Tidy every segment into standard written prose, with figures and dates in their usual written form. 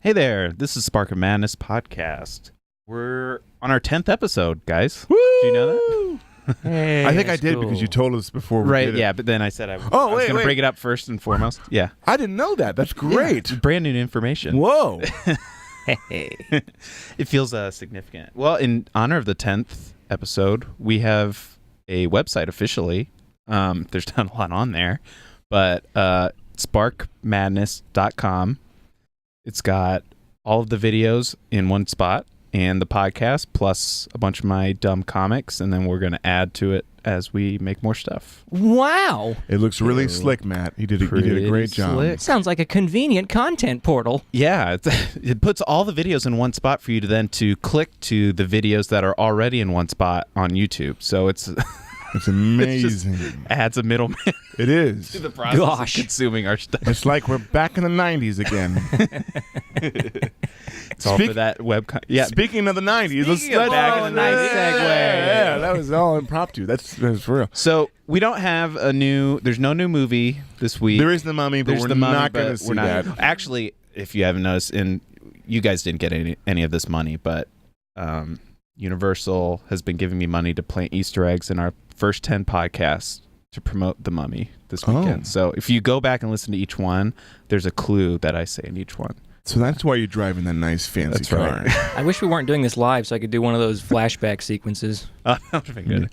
Hey there, this is Spark of Madness podcast. We're on our 10th episode, guys. Woo! Did you know that? Hey, I think I did because you told us before we did it. Yeah, but then I said I was wait, going to break it up first and foremost. Yeah. I didn't know that. That's great. Yeah, brand new information. Whoa. It feels significant. Well, in honor of the 10th episode, we have a website officially. There's not a lot on there, but sparkmadness.com. It's got all of the videos in one spot and the podcast plus a bunch of my dumb comics, and then we're going to add to it as we make more stuff. Wow. It looks really slick, Matt. You did a great job. Slick. Sounds like a convenient content portal. Yeah, it puts all the videos in one spot for you to then click to the videos that are already in one spot on YouTube. So it's amazing. It just adds a middleman. It is. To the process of consuming our stuff. It's like we're back in the 90s again. It's all for that web. Yeah. Speaking of the 90s, let's back in the 90s segue. Yeah, that was all impromptu. That's for real. So we don't have there's no new movie this week. There is The Mummy, but we're not going to see that. Actually, if you haven't noticed, and you guys didn't get any of this money, but Universal has been giving me money to plant Easter eggs in our first 10 podcasts to promote The Mummy this weekend. Oh. So if you go back and listen to each one, there's a clue that I say in each one. So that's why you're driving that nice fancy car. I wish we weren't doing this live so I could do one of those flashback sequences. That would have been good.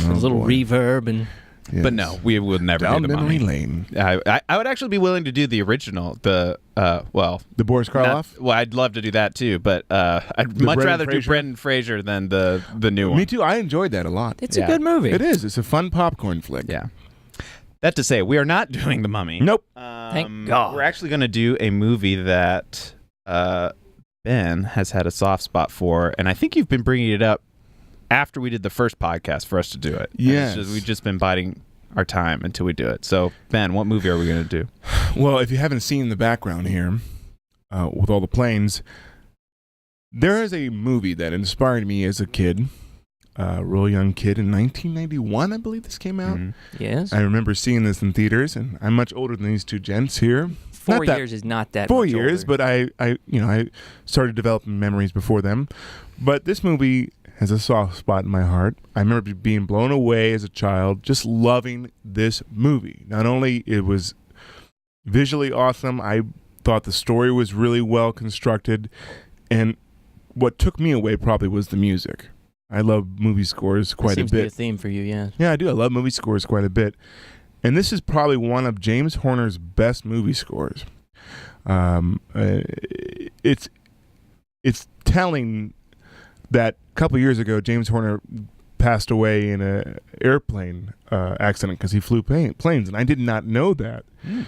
A little reverb and... Yes. But no, we would never Down do The Mummy. Lane. I would actually be willing to do the original, the Boris Karloff? Well, I'd love to do that too, but I'd much rather do Brendan Fraser than the new one. Me too. I enjoyed that a lot. It's a good movie. It is. It's a fun popcorn flick. Yeah. That to say, we are not doing The Mummy. Nope. Thank God. We're actually going to do a movie that Ben has had a soft spot for, and I think you've been bringing it up after we did the first podcast for us to do it. Yes. We've just been biding our time until we do it. So, Ben, what movie are we going to do? Well, if you haven't seen the background here with all the planes, there is a movie that inspired me as a kid, a real young kid in 1991, I believe this came out. Mm-hmm. Yes. I remember seeing this in theaters, and I'm much older than these two gents here. 4 years is not that 4 much years, older. but I started developing memories before them. But this movie has a soft spot in my heart. I remember being blown away as a child, just loving this movie. Not only it was visually awesome, I thought the story was really well constructed, and what took me away probably was the music. I love movie scores quite a seems to be bit. a theme for you, yeah. Yeah, I do. I love movie scores quite a bit. And this is probably one of James Horner's best movie scores. It's telling that a couple years ago, James Horner passed away in an airplane accident because he flew planes, and I did not know that. Mm.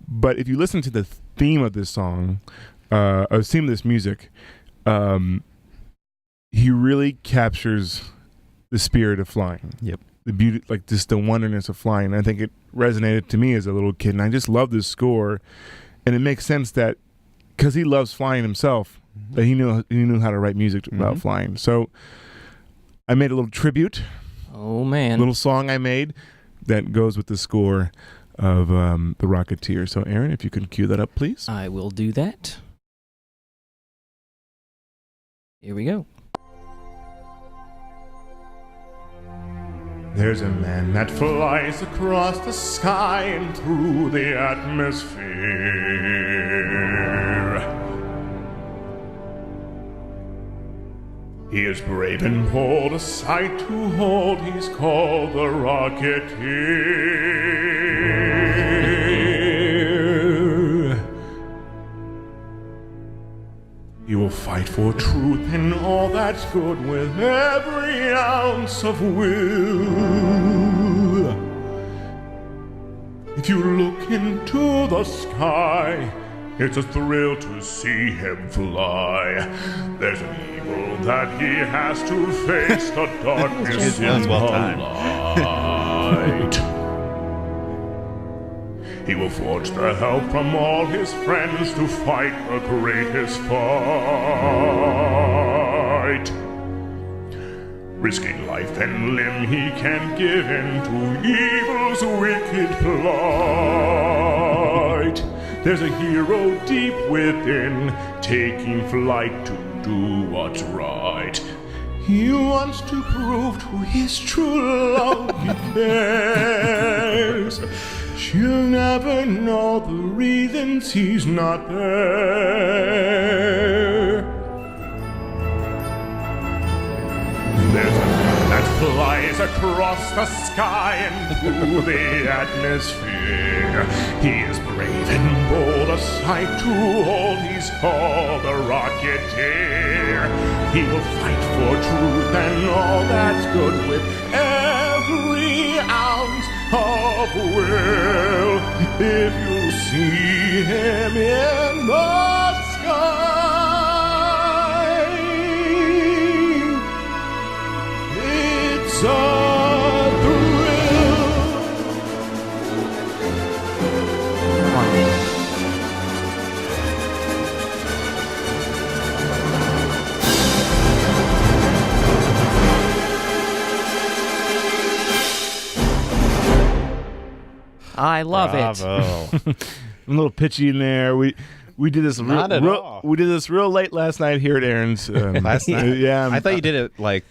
But if you listen to the theme of this song, theme of this music, he really captures the spirit of flying. Yep. The beauty, like just the wonderness of flying. And I think it resonated to me as a little kid, and I just love this score. And it makes sense that because he loves flying himself, mm-hmm. that he knew how to write music about flying. So I made a little tribute. Oh man! A little song I made that goes with the score of the Rocketeer. So Aaron, if you can cue that up, please. I will do that. Here we go. There's a man that flies across the sky and through the atmosphere. He is brave and bold, a sight to hold. He's called the Rocketeer. He will fight for truth and all that's good with every ounce of will. If you look into the sky, it's a thrill to see him fly. There's an evil that he has to face, the darkness in the light. He will forge the help from all his friends to fight the greatest fight. Risking life and limb, he can give in to evil's wicked plight. There's a hero deep within, taking flight to do what's right. He wants to prove to his true love he cares. She'll never know the reasons he's not there. There's a man that flies across the sky and through the atmosphere. He is brave and bold, a sight to hold. He's called a Rocketeer. He will fight for truth and all that's good with every ounce of will. If you see him in the sky, it's a thrill. I love Bravo. I'm a little pitchy in there. We did this Not at all. we did this real late last night here at Aaron's. Last night? Yeah. I thought you did it like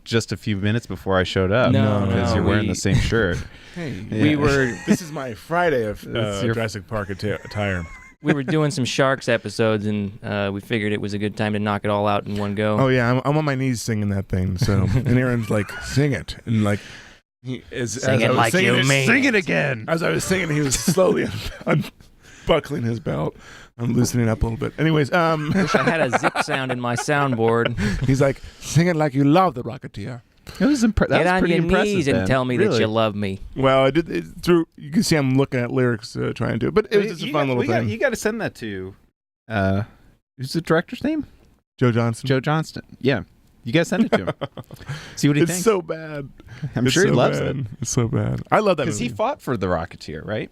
just a few minutes before I showed up. No, because you're wearing the same shirt. Hey, We were this is my Friday of your- Jurassic Park attire. we were doing some Sharks episodes, and we figured it was a good time to knock it all out in one go. Oh yeah, I'm on my knees singing that thing. So and Aaron's like, sing it, and like, Sing it like you mean Sing it again. As I was singing, he was slowly unbuckling his belt. I'm loosening up a little bit. Anyways, Wish I had a zip sound in my soundboard. he's like, sing it like you love the Rocketeer. It was that Get was on pretty your impressive. knees and Ben. tell me that Really. you love me. Well, I did it through. You can see I'm looking at lyrics trying to, but it was just a fun little thing. You got to send that to. Who's the director's name? Joe Johnston. Joe Johnston. Yeah, you got to send it to him. See what he It's thinks. so bad. I'm It's sure he so loves bad. it It's so bad. I love that because movie. he fought for the Rocketeer, right?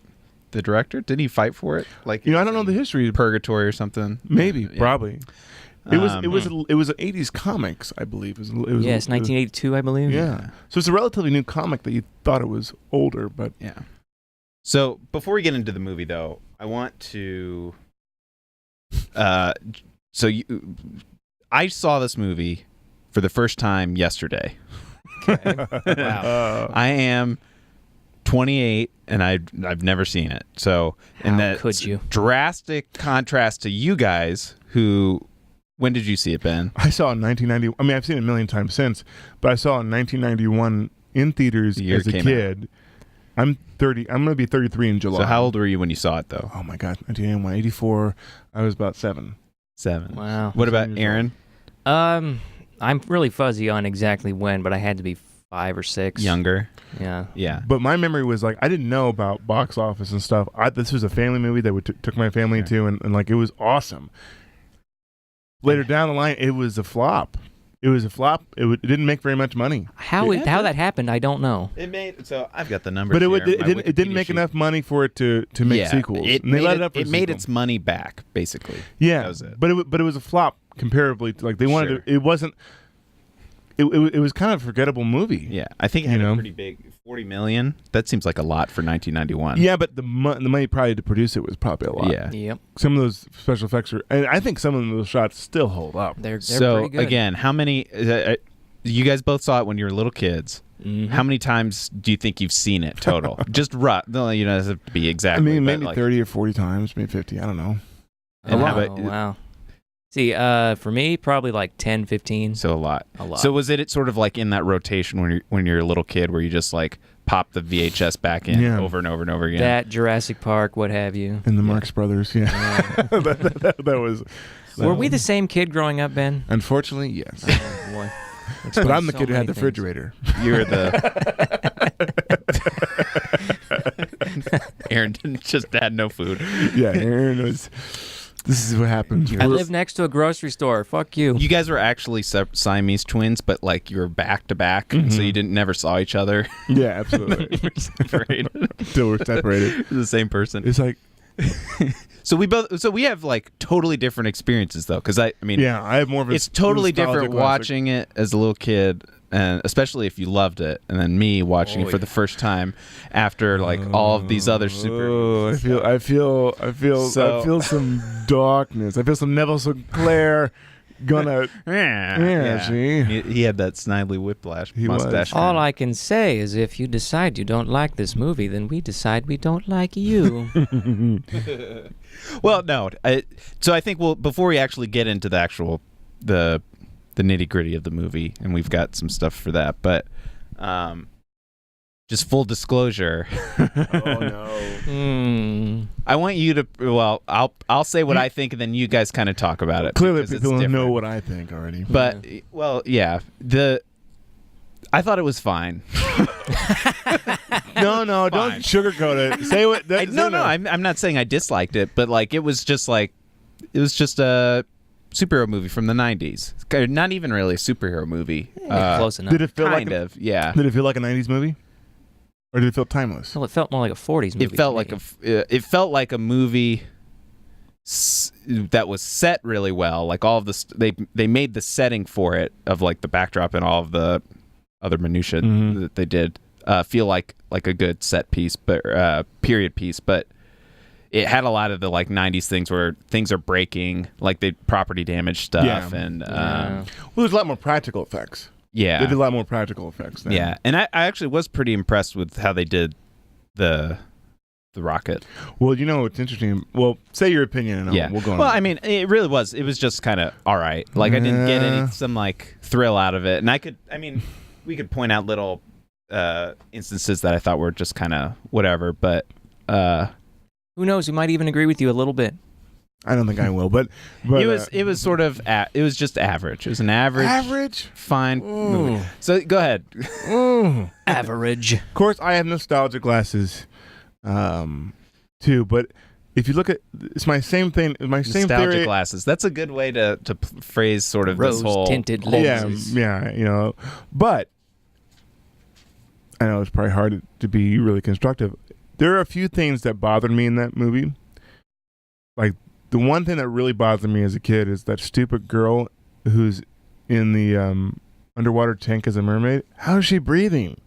The director, did he fight for it? Like I don't know the history. Purgatory or something. Maybe, Yeah. probably. It was an 80s comics, I believe. It was Yes, 1982, I believe. Yeah. So it's a relatively new comic that you thought it was older, but Yeah. So before we get into the movie, though, I want to. I saw this movie for the first time yesterday. Wow. I am 28 and I've never seen it. So, and How that could you? drastic contrast to you guys who. When did you see it, Ben? I saw it in 1990. I mean, I've seen it a million times since, but I saw it in 1991 in theaters The year as a it came kid. I'm 30. I'm going to be 33 in July. So how old were you when you saw it, though? Oh my God, 1991, 84. I was about 7. 7. Wow. What about 7 years Aaron? I'm really fuzzy on exactly when, but I had to be 5 or 6. Younger. Yeah. Yeah. But my memory was like I didn't know about box office and stuff. This was a family movie that we took my family to, and like it was awesome. Later down the line, it was a flop. It was a flop. It didn't make very much money. How that happened, I don't know. It made so I've got the numbers. But here. it didn't make enough money for it to make sequels. It And they made, let it, up for a it made sequel. its money back, basically. Yeah, That was it. but it was a flop comparatively. Like they wanted Sure. to. It wasn't. It was kind of a forgettable movie. Yeah, I think it had a pretty big 40 million. That seems like a lot for 1991. Yeah, but the money probably to produce it was probably a lot. Yeah. Yep. Some of those special effects are, and I think some of those shots still hold up. They're So pretty good. again, how many? You guys both saw it when you were little kids. Mhm. How many times do you think you've seen it total? Just rough. No, you don't have to be I exactly. mean, but maybe like, 30 or 40 times, maybe 50. I don't know. And how Oh, about- wow. See, for me, probably like 10, 15. So a lot. A lot. So was it sort of like in that rotation when you're a little kid, where you just like pop the VHS back in Yeah. over and over and over again? That, Jurassic Park, what have you. And the Marx Brothers, yeah. that was. Were we the same kid growing up, Ben? Unfortunately, yes. Oh, boy. But I'm the So kid who had many the things. refrigerator. You were the Aaron didn't just had no food. Yeah, Aaron was. This is what happens. I live next to a grocery store. Fuck you. You guys were actually Siamese twins, but like you were back to back, so you never saw each other. Yeah, absolutely. You were separated. Still we're separated. The same person. It's like, So we have like totally different experiences though, because I mean, yeah, I have more of a. it's totally nostalgic different classic. watching it as a little kid and especially if you loved it, and then me watching it for the first time after like all of these other super. I feel some darkness. I feel some Neville Sinclair gonna. See, he had that snidely whiplash mustache. All I can say is, if you decide you don't like this movie, then we decide we don't like you. Well, no. So I think before we actually get into the actual the nitty gritty of the movie, and we've got some stuff for that, but just full disclosure. Oh no. I want you to. Well, I'll say what I think, and then you guys kind of talk about it. Clearly, people know what I think already. But well, yeah. I thought it was fine. No, don't sugarcoat it. Say what. No. I'm not saying I disliked it, but like it was just a superhero movie from the 90s. It's not even really a superhero movie. Close enough. Did it feel kind of? Yeah. Did it feel like a 90s movie, or did it feel timeless? Well, it felt more like a 40s movie. It felt like a movie that was set really well. Like all of this, they made the setting for it of like the backdrop and all of the other minutia that they did feel like a good set piece, but period piece. But it had a lot of the like 90s things where things are breaking, like the property damage stuff, and well, there's a lot more practical effects. Yeah, they did a lot more practical effects. Then. Yeah, and I actually was pretty impressed with how they did the rocket. Well, it's interesting. Well, say your opinion, and we'll go on. Well, I mean, it really was. It was just kind of all right. Like I didn't get some like thrill out of it, and we could point out little instances that I thought were just kind of whatever, but who knows? We might even agree with you a little bit. I don't think I will, but it was sort of it was just average. It was an average fine movie. So go ahead. Average. Of course, I have nostalgia glasses, too. But if you look at it's my same thing. My same nostalgia theory. Glasses. That's a good way to phrase sort of this whole rose-tinted lenses. Yeah. But I know it's probably hard to be really constructive. There are a few things that bothered me in that movie. Like, the one thing that really bothered me as a kid is that stupid girl who's in the underwater tank as a mermaid. How is she breathing?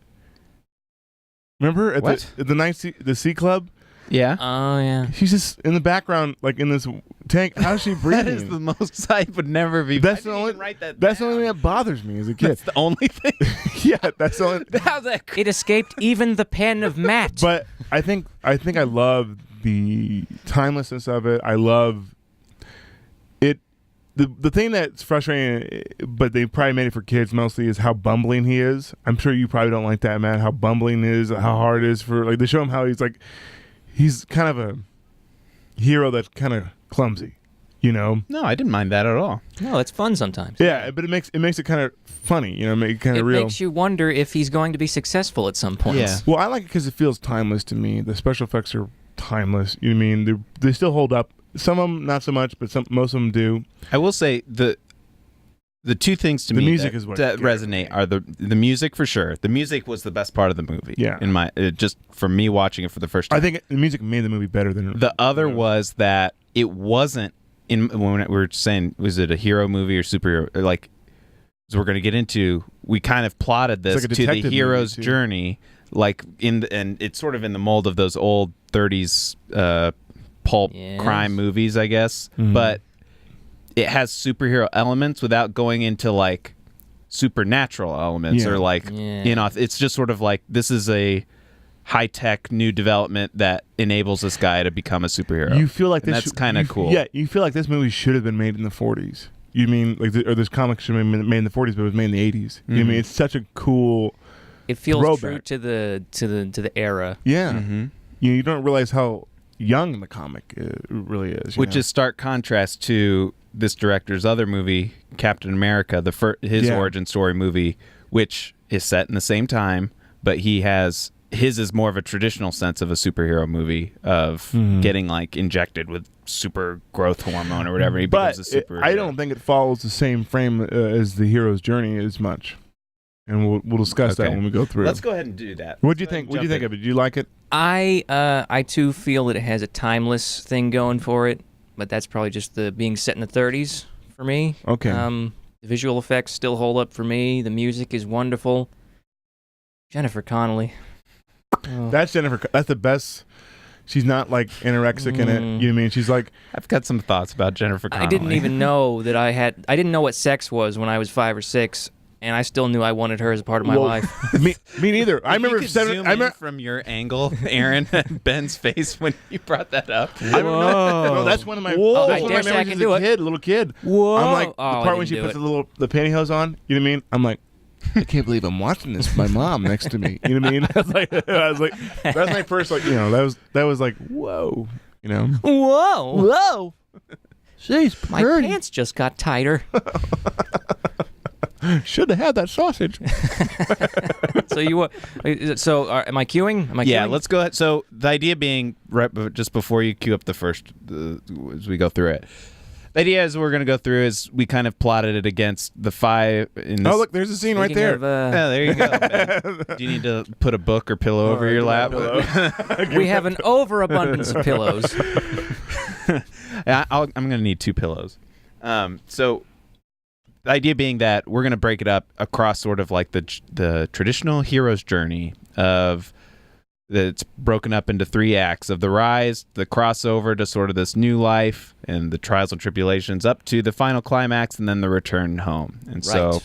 Remember at the sea club? Yeah. Oh, yeah. She's just in the background, like in this tank. How's she breathing? That is the most I would never be. That's the only thing that bothers me as a kid. That's the only thing. Yeah, that's the only. How's that? It escaped even the pen of Matt. But I think I love the timelessness of it. I love it. The thing that's frustrating, but they probably made it for kids mostly, is how bumbling he is. I'm sure you probably don't like that, Matt. How bumbling he is, how hard it is for like they show him how he's kind of a hero that's kind of clumsy, No, I didn't mind that at all. No, it's fun sometimes. Yeah, but it makes it kind of funny, make it kind of real. It makes you wonder if he's going to be successful at some point. Yeah. Well, I like it because it feels timeless to me. The special effects are timeless. You know what I mean? They still hold up. Some of them not so much, but most of them do. I will say the two things to me music that, is what that resonate are the music for sure. The music was the best part of the movie. Yeah. In my just from me watching it for the first time. I think the music made the movie better than the other was that it wasn't in when we were saying was it a hero movie or superhero like as we're going to get into. We kind of plotted this like to the hero's journey, like and it's sort of in the mold of those old 30s pulp crime movies, I guess, but it has superhero elements without going into like supernatural elements or like it's just sort of like this is a high-tech new development that enables this guy to become a superhero. You feel like that's kind of cool. Yeah, you feel like this movie should have been made in the 40s. You mean like or this comic should have been made in the 40s, but it was made in the 80s. You know what I mean? It's such a cool. It feels true to the era. Yeah, you don't realize how young the comic really is, which is stark contrast to this director's other movie, Captain America, his origin story movie, which is set in the same time, but his is more of a traditional sense of a superhero movie of getting like injected with super growth hormone or whatever. He becomes a superhero. I don't think it follows the same frame as the hero's journey as much. And we'll discuss that when we go through. Let's go ahead and do that. What do you think? What do you think of it? Do you like it? I too feel that it has a timeless thing going for it, but that's probably just the being set in the 30s for me. Okay. The visual effects still hold up for me. The music is wonderful. Jennifer Connelly. Oh. That's Jennifer. That's the best. She's not like anorexic in it. You know what I mean? She's like. I've got some thoughts about Jennifer Connelly. I didn't even know that I didn't know what sex was when I was 5 or 6, and I still knew I wanted her as a part of my life. Me neither. I remember zoom in from your angle, Aaron, Ben's face when you brought that up. I don't know. No, that's one of my. Whoa. That's I one dare of say my I memories can as do a it. kid, little kid. Whoa. I'm like the I part when didn't she do puts it. the pantyhose on. You know what I mean? I'm like, I can't believe I'm watching this with my mom next to me. You know what I mean? I was like, that's my first that was like, whoa. You know? Whoa. She's My pants just got tighter. Should have had that sausage. Am I queuing? Yeah, let's go ahead. So the idea being, just before you queue up the first, as we go through it, the idea is we're going to go through is we kind of plotted it against the 5. In this, oh, look, there's a scene right there. There you go. Ben. Do you need to put a book or pillow over your lap? We have an overabundance of pillows. I'm going to need 2 pillows. So the idea being that we're going to break it up across sort of like the traditional hero's journey of it's broken up into 3 acts of the rise, the crossover to sort of this new life and the trials and tribulations up to the final climax and then the return home. And so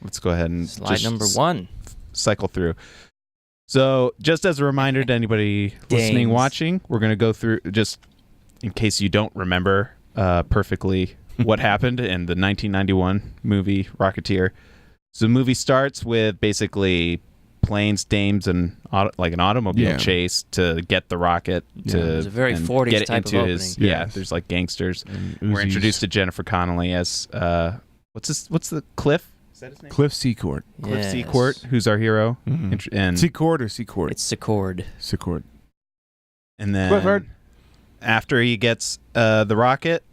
let's go ahead and slide number 1. Cycle through. So just as a reminder to anybody listening, watching, we're going to go through just in case you don't remember perfectly what happened in the 1991 movie Rocketeer. So the movie starts with basically planes, dames, and like an automobile chase to get the rocket to it was a very 40s get it type into of his opening. yeah. There's like gangsters. We're introduced to Jennifer Connelly as what's the Cliff? Is that his name? Cliff Secord. Cliff Secord, who's our hero. Mm-hmm. And Secord or Secord? It's Secord. Secord. And then after he gets the rocket,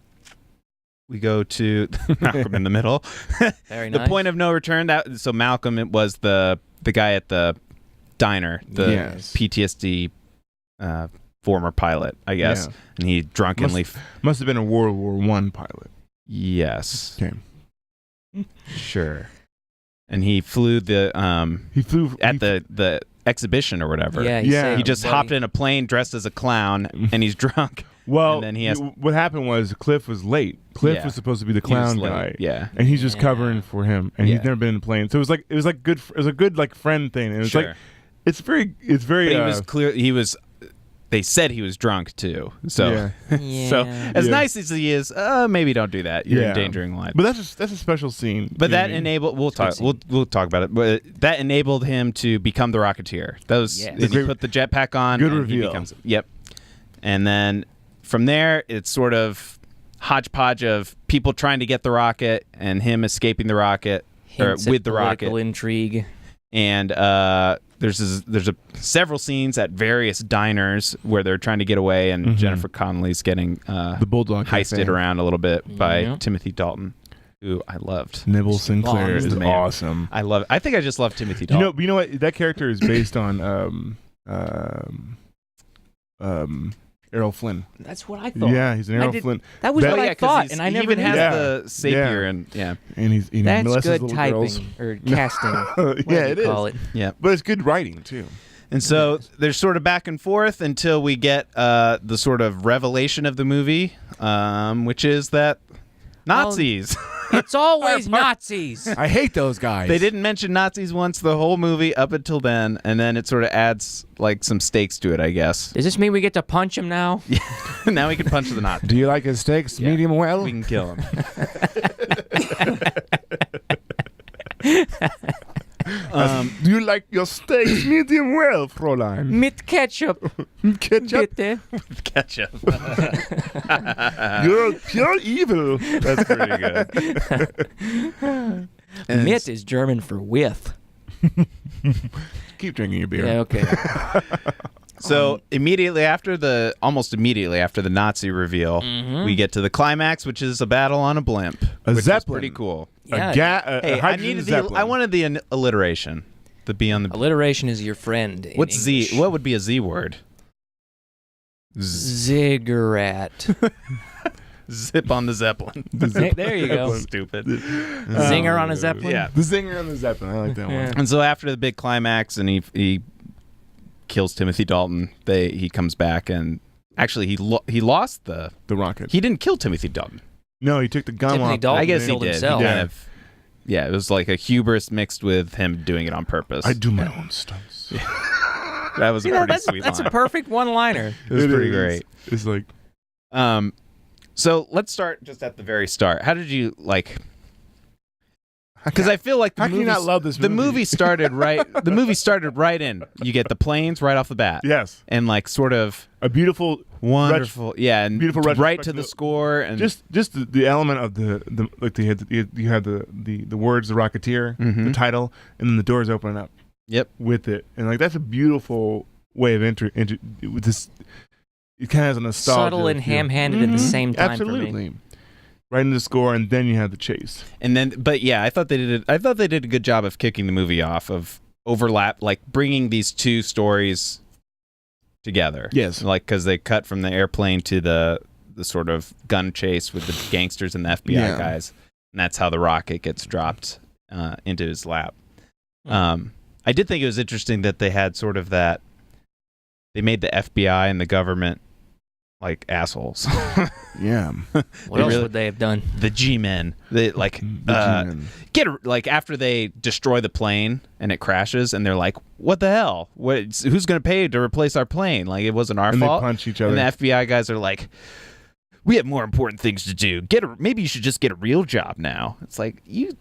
we go to Malcolm in the middle. Very nice. The point of no return. So Malcolm, it was the guy at the diner, the PTSD former pilot, I guess, and he drunkenly must have been a World War I pilot. Yes. Okay. Sure. And he flew the the exhibition or whatever. Yeah. He just hopped in a plane dressed as a clown, and he's drunk. Well, and then what happened was Cliff was late. Cliff was supposed to be the clown guy. Yeah. And he's just covering for him, and he's never been in a plane. So it was a good like friend thing. And it was like it's very. But he was clear. They said he was drunk too. So, so as nice as he is, maybe don't do that. You're endangering life. But that's a special scene. But that enabled. We'll talk about it. But that enabled him to become the Rocketeer. That was. And he put the jetpack on. Good and reveal. Yep. And then from there, it's sort of hodgepodge of people trying to get the rocket and him escaping the rocket with the rocket. Political intrigue. And there's several scenes at various diners where they're trying to get away, and Jennifer Connelly's getting the bulldog heisted around a little bit by Timothy Dalton, who I loved. Nibble Sinclair is awesome. I love it. I think I just love Timothy Dalton. You know what? That character is based on Errol Flynn. That's what I thought. Yeah, he's an Errol Flynn. That was what I thought, and I he never even knew has that. the savior and and he's that's molests good little typing girls. or casting. It is. Call it. Yeah, but it's good writing too. And so there's sort of back and forth until we get the sort of revelation of the movie, which is that Nazis. It's always Nazis. I hate those guys. They didn't mention Nazis once the whole movie up until then, and then it sort of adds like some stakes to it, I guess. Does this mean we get to punch him now? Yeah. Now we can punch the Nazis. Do you like his steaks medium well? We can kill him. Do you like your steaks medium well, Fräulein? Mit ketchup. Ketchup? Bitte. With ketchup. You're pure evil. That's pretty good. Mit is German for with. Keep drinking your beer. Yeah, okay. So almost immediately after the Nazi reveal, we get to the climax, which is a battle on a blimp, which Zeppelin. is pretty cool. Yeah. I wanted the alliteration. The B on the alliteration is your friend. What's English. Z? What would be a Z word? Ziggurat. Zip on the Zeppelin. There you go. Stupid. Zinger on a Zeppelin? Yeah. The zinger on the Zeppelin. I like that Yeah. one. And so after the big climax and he kills Timothy Dalton, he comes back and actually he lost the rocket. He didn't kill Timothy Dalton. No, he took the gun Timothy off. Dalton I guess he killed did. himself. He kind of, yeah, it was like a hubris mixed with him doing it on purpose. I do my own stunts. That was a pretty sweet That's line. a perfect one-liner. It was pretty is. great. It's like So let's start just at the very start. How did you like? Because I feel like how can you not love this movie? The movie started right. The movie started right in. You get the planes right off the bat. Yes, And like sort of a beautiful, wonderful, yeah, and beautiful right to the retrospective- score and just the element of the like you had the words the Rocketeer, the title, and then the doors opening up. Yep. With it, and like that's a beautiful way of with this. It kind of has a nostalgia. Subtle and feel. ham-handed at the same time for me. Absolutely. Right into the score, and then you have the chase. And then, but yeah, I thought they did a good job of kicking the movie off, of overlap, like bringing these two stories together. Yes. Like, because they cut from the airplane to the sort of gun chase with the gangsters and the FBI guys. And that's how the rocket gets dropped into his lap. I did think it was interesting that they had sort of that, they made the FBI and the government like assholes. Yeah. What else would they have done? The G-men. They like like after they destroy the plane and it crashes and they're like, what the hell? Who's going to pay to replace our plane? Like, it wasn't our and fault. They punch each other. And the FBI guys are like, we have more important things to do. Maybe you should just get a real job now. It's like, you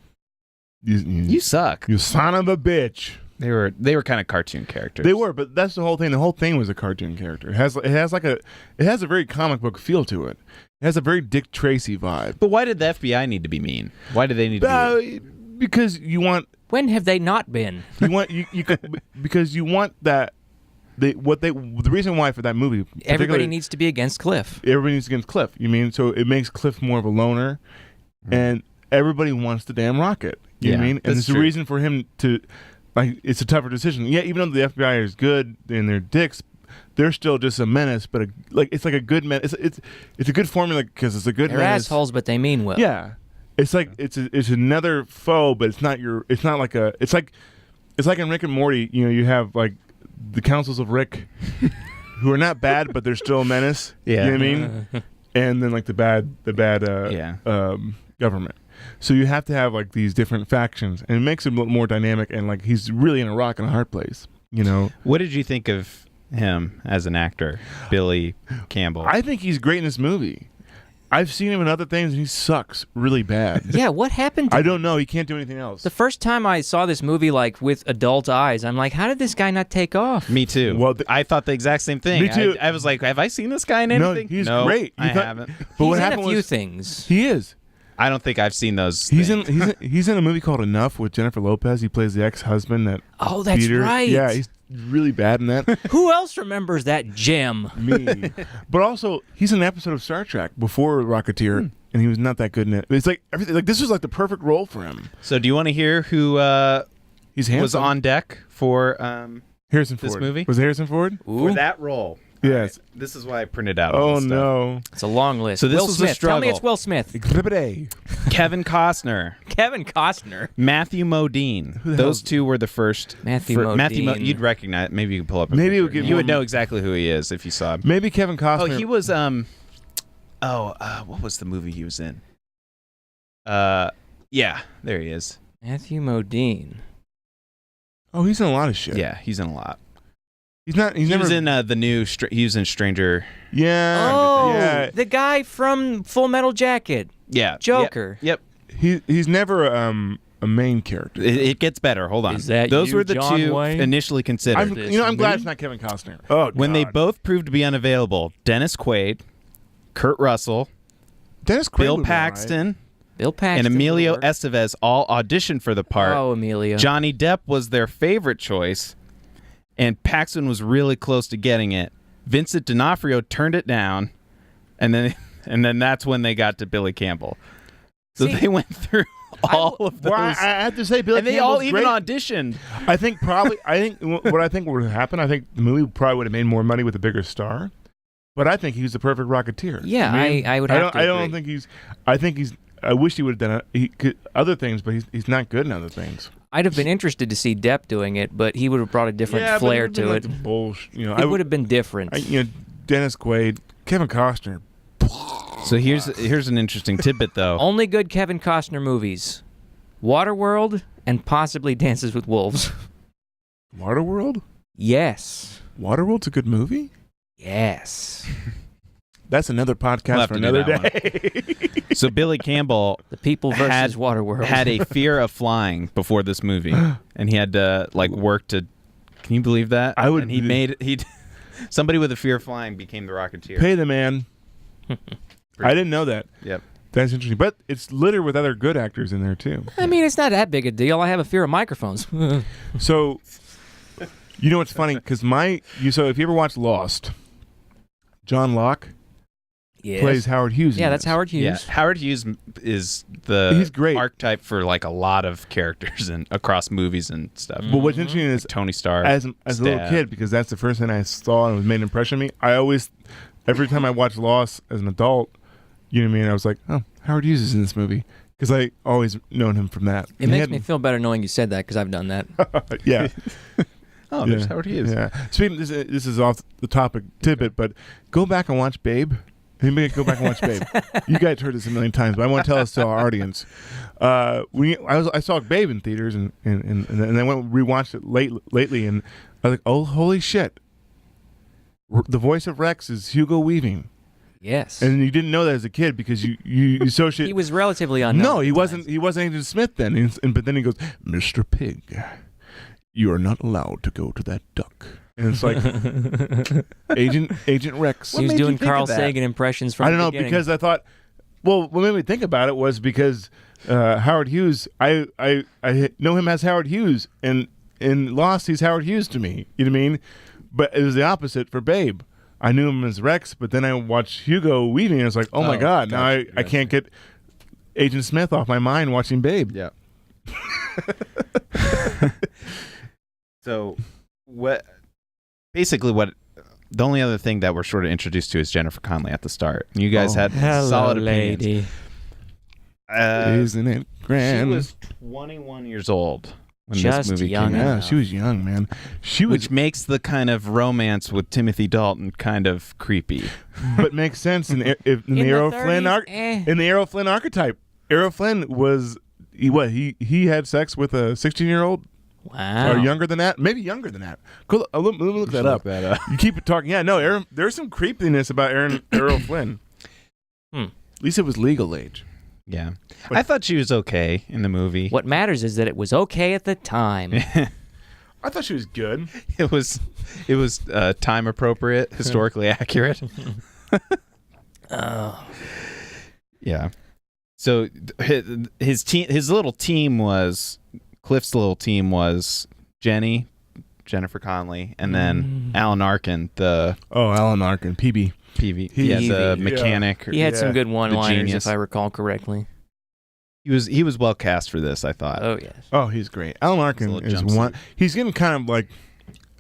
suck. You son of a bitch. They were kind of cartoon characters. They were, but that's the whole thing. The whole thing was a cartoon character. It has a very comic book feel to it. It has a very Dick Tracy vibe. But why did the FBI need to be mean? Why did they need to be mean? Because you want When have they not been? because you want that the reason why for that movie Everybody needs to be against Cliff. Everybody needs against Cliff. You mean so it makes Cliff more of a loner, and everybody wants the damn rocket. You know what I mean? And it's a reason for him to. Like, it's a tougher decision. Yeah, even though the FBI is good and they're dicks, they're still just a menace. But it's like a good menace. It's a good formula because it's a good They're menace. assholes, but they mean well. Yeah, it's like it's another foe, but it's not like a. It's like in Rick and Morty. You know, you have like the councils of Rick, who are not bad, but they're still a menace. Yeah. You know what I mean? And then like the bad government. So you have to have like these different factions, and it makes it more dynamic. And like he's really in a rock and a hard place, you know. What did you think of him as an actor, Billy Campbell? I think he's great in this movie. I've seen him in other things, and he sucks really bad. Yeah, what happened to I don't know. He can't do anything else. The first time I saw this movie, like, with adult eyes, I'm like, how did this guy not take off? Me too. Well, I thought the exact same thing. Me too. I was like, have I seen this guy in anything? No, he's great. I haven't. But what He's in happened a few was things. he is. I don't think I've seen those. He's things. he's in a movie called Enough with Jennifer Lopez. He plays the ex-husband that. Oh, that's beat her. right. Yeah, he's really bad in that. Who else remembers that gem? Me. But also, he's in an episode of Star Trek before Rocketeer, and he was not that good in it. It's like everything. Like this was like the perfect role for him. So, do you want to hear who He's handsome. was on deck for Harrison this Ford. movie? Was it Harrison Ford? for that role? Yes. All right, this is why I printed out. all Oh this stuff. no. It's a long list. So this Will was a Smith. Tell me struggle. it's Will Smith. Exhibit A. Kevin Costner, Kevin Costner. Matthew Modine. the Those hell's- two were the first. Matthew Modine. You'd recognize. Maybe you can pull up. A Maybe picture. we'll give you would him- know exactly who he is if you saw him. Maybe Kevin Costner. Oh, he was what was the movie he was in? Yeah, there he is. Matthew Modine. Oh, he's in a lot of shit. Yeah, he's in a lot. He's not. He's He never. was in the new. He was in Stranger. Yeah. Oh, Yeah. the guy from Full Metal Jacket. Yeah, Joker. Yep. He's never a main character. It gets better. Hold on. Is that Those you, were the John two Wayne? initially considered. I'm glad it's not Kevin Costner. Oh, When they God. both proved to be unavailable, Dennis Quaid, Kurt Russell, Dennis Quaid Bill would be all right. Paxton, Bill Paxton. and Emilio would work. Estevez all auditioned for the part. Oh, Emilio. Johnny Depp was their favorite choice, and Paxton was really close to getting it. Vincent D'Onofrio turned it down, and then that's when they got to Billy Campbell. So See, they went through all of those. Well, I have to say, Billy and they Campbell's all even great. auditioned. I think what I think would happen. I think the movie probably would have made more money with a bigger star. But I think he's the perfect Rocketeer. Yeah, I would have to I don't agree. think he's. I think he's. I wish he would have done other things, but he's not good in other things. I'd have been interested to see Depp doing it, but he would have brought a different flair to it. It would have been different. Dennis Quaid, Kevin Costner. So here's an interesting tidbit, though. Only good Kevin Costner movies: Waterworld and possibly Dances with Wolves. Waterworld? Yes. Waterworld's a good movie? Yes. That's another podcast for another day. So Billy Campbell, The People versus Waterworld, had a fear of flying before this movie, and he had to work to. Can you believe that? I would. And somebody with a fear of flying became the Rocketeer. Pay the man. I didn't know that. Yep. That's interesting, but it's littered with other good actors in there too. I mean, it's not that big a deal. I have a fear of microphones. So, you know what's funny? Because so if you ever watch Lost, John Locke plays Howard Hughes. Yeah, that's Howard Hughes. Yeah, Howard Hughes is He's great. archetype for like a lot of characters and across movies and stuff. But what's interesting is Tony Stark as a little kid, because that's the first thing I saw and it made an impression on me. I always, every time I watched Lost as an adult, you know what I mean? I was like, oh, Howard Hughes is in this movie. Because I always known him from that. It makes me feel better knowing you said that because I've done that. Yeah. Oh, there's Howard Hughes. Yeah. Speaking, this is off the topic tidbit, but go back and watch Babe. Anybody go back and watch Babe? You guys heard this a million times, but I want to tell this to our audience. I saw Babe in theaters and I went and rewatched it lately, and I was like, oh, holy shit! The voice of Rex is Hugo Weaving. Yes. And you didn't know that as a kid because you associate. He was relatively unknown. No, he wasn't. He wasn't Agent Smith then. But then he goes, Mr. Pig, you are not allowed to go to that duck. And it's like Agent Rex. He was doing Carl Sagan impressions from I don't the know beginning. because I thought. Well, what made me think about it was because Howard Hughes. I know him as Howard Hughes, and in Lost, he's Howard Hughes to me. You know what I mean? But it was the opposite for Babe. I knew him as Rex, but then I watched Hugo Weaving, and it's like, oh my God, now I can't get Agent Smith off my mind watching Babe. Yeah. So, basically, the only other thing that we're sort of introduced to is Jennifer Connelly at the start. You guys had solid opinions. Lady. Isn't it grand? She was 21 years old when Just this movie young came out. Yeah, she was young, man. She was, Which makes the kind of romance with Timothy Dalton kind of creepy. but makes sense in the Errol Flynn in the Errol Flynn archetype. Errol Flynn was he had sex with a 16-year-old. Wow. Or younger than that? Maybe younger than that. Cool. Let me look that up. You keep it talking. Yeah, no, there's some creepiness about Errol Flynn. At least it was legal age. Yeah. I thought she was okay in the movie. What matters is that it was okay at the time. I thought she was good. It was time appropriate, historically accurate. Oh. Yeah. So his little team was Cliff's little team was Jennifer Connelly, and then Alan Arkin, Alan Arkin, PB. The mechanic. He had some good one-liners, genius. if I recall correctly. He was well cast for this, I thought. Oh yes. Oh, he's great. Alan Arkin is jumpsuit. one. He's getting kind of like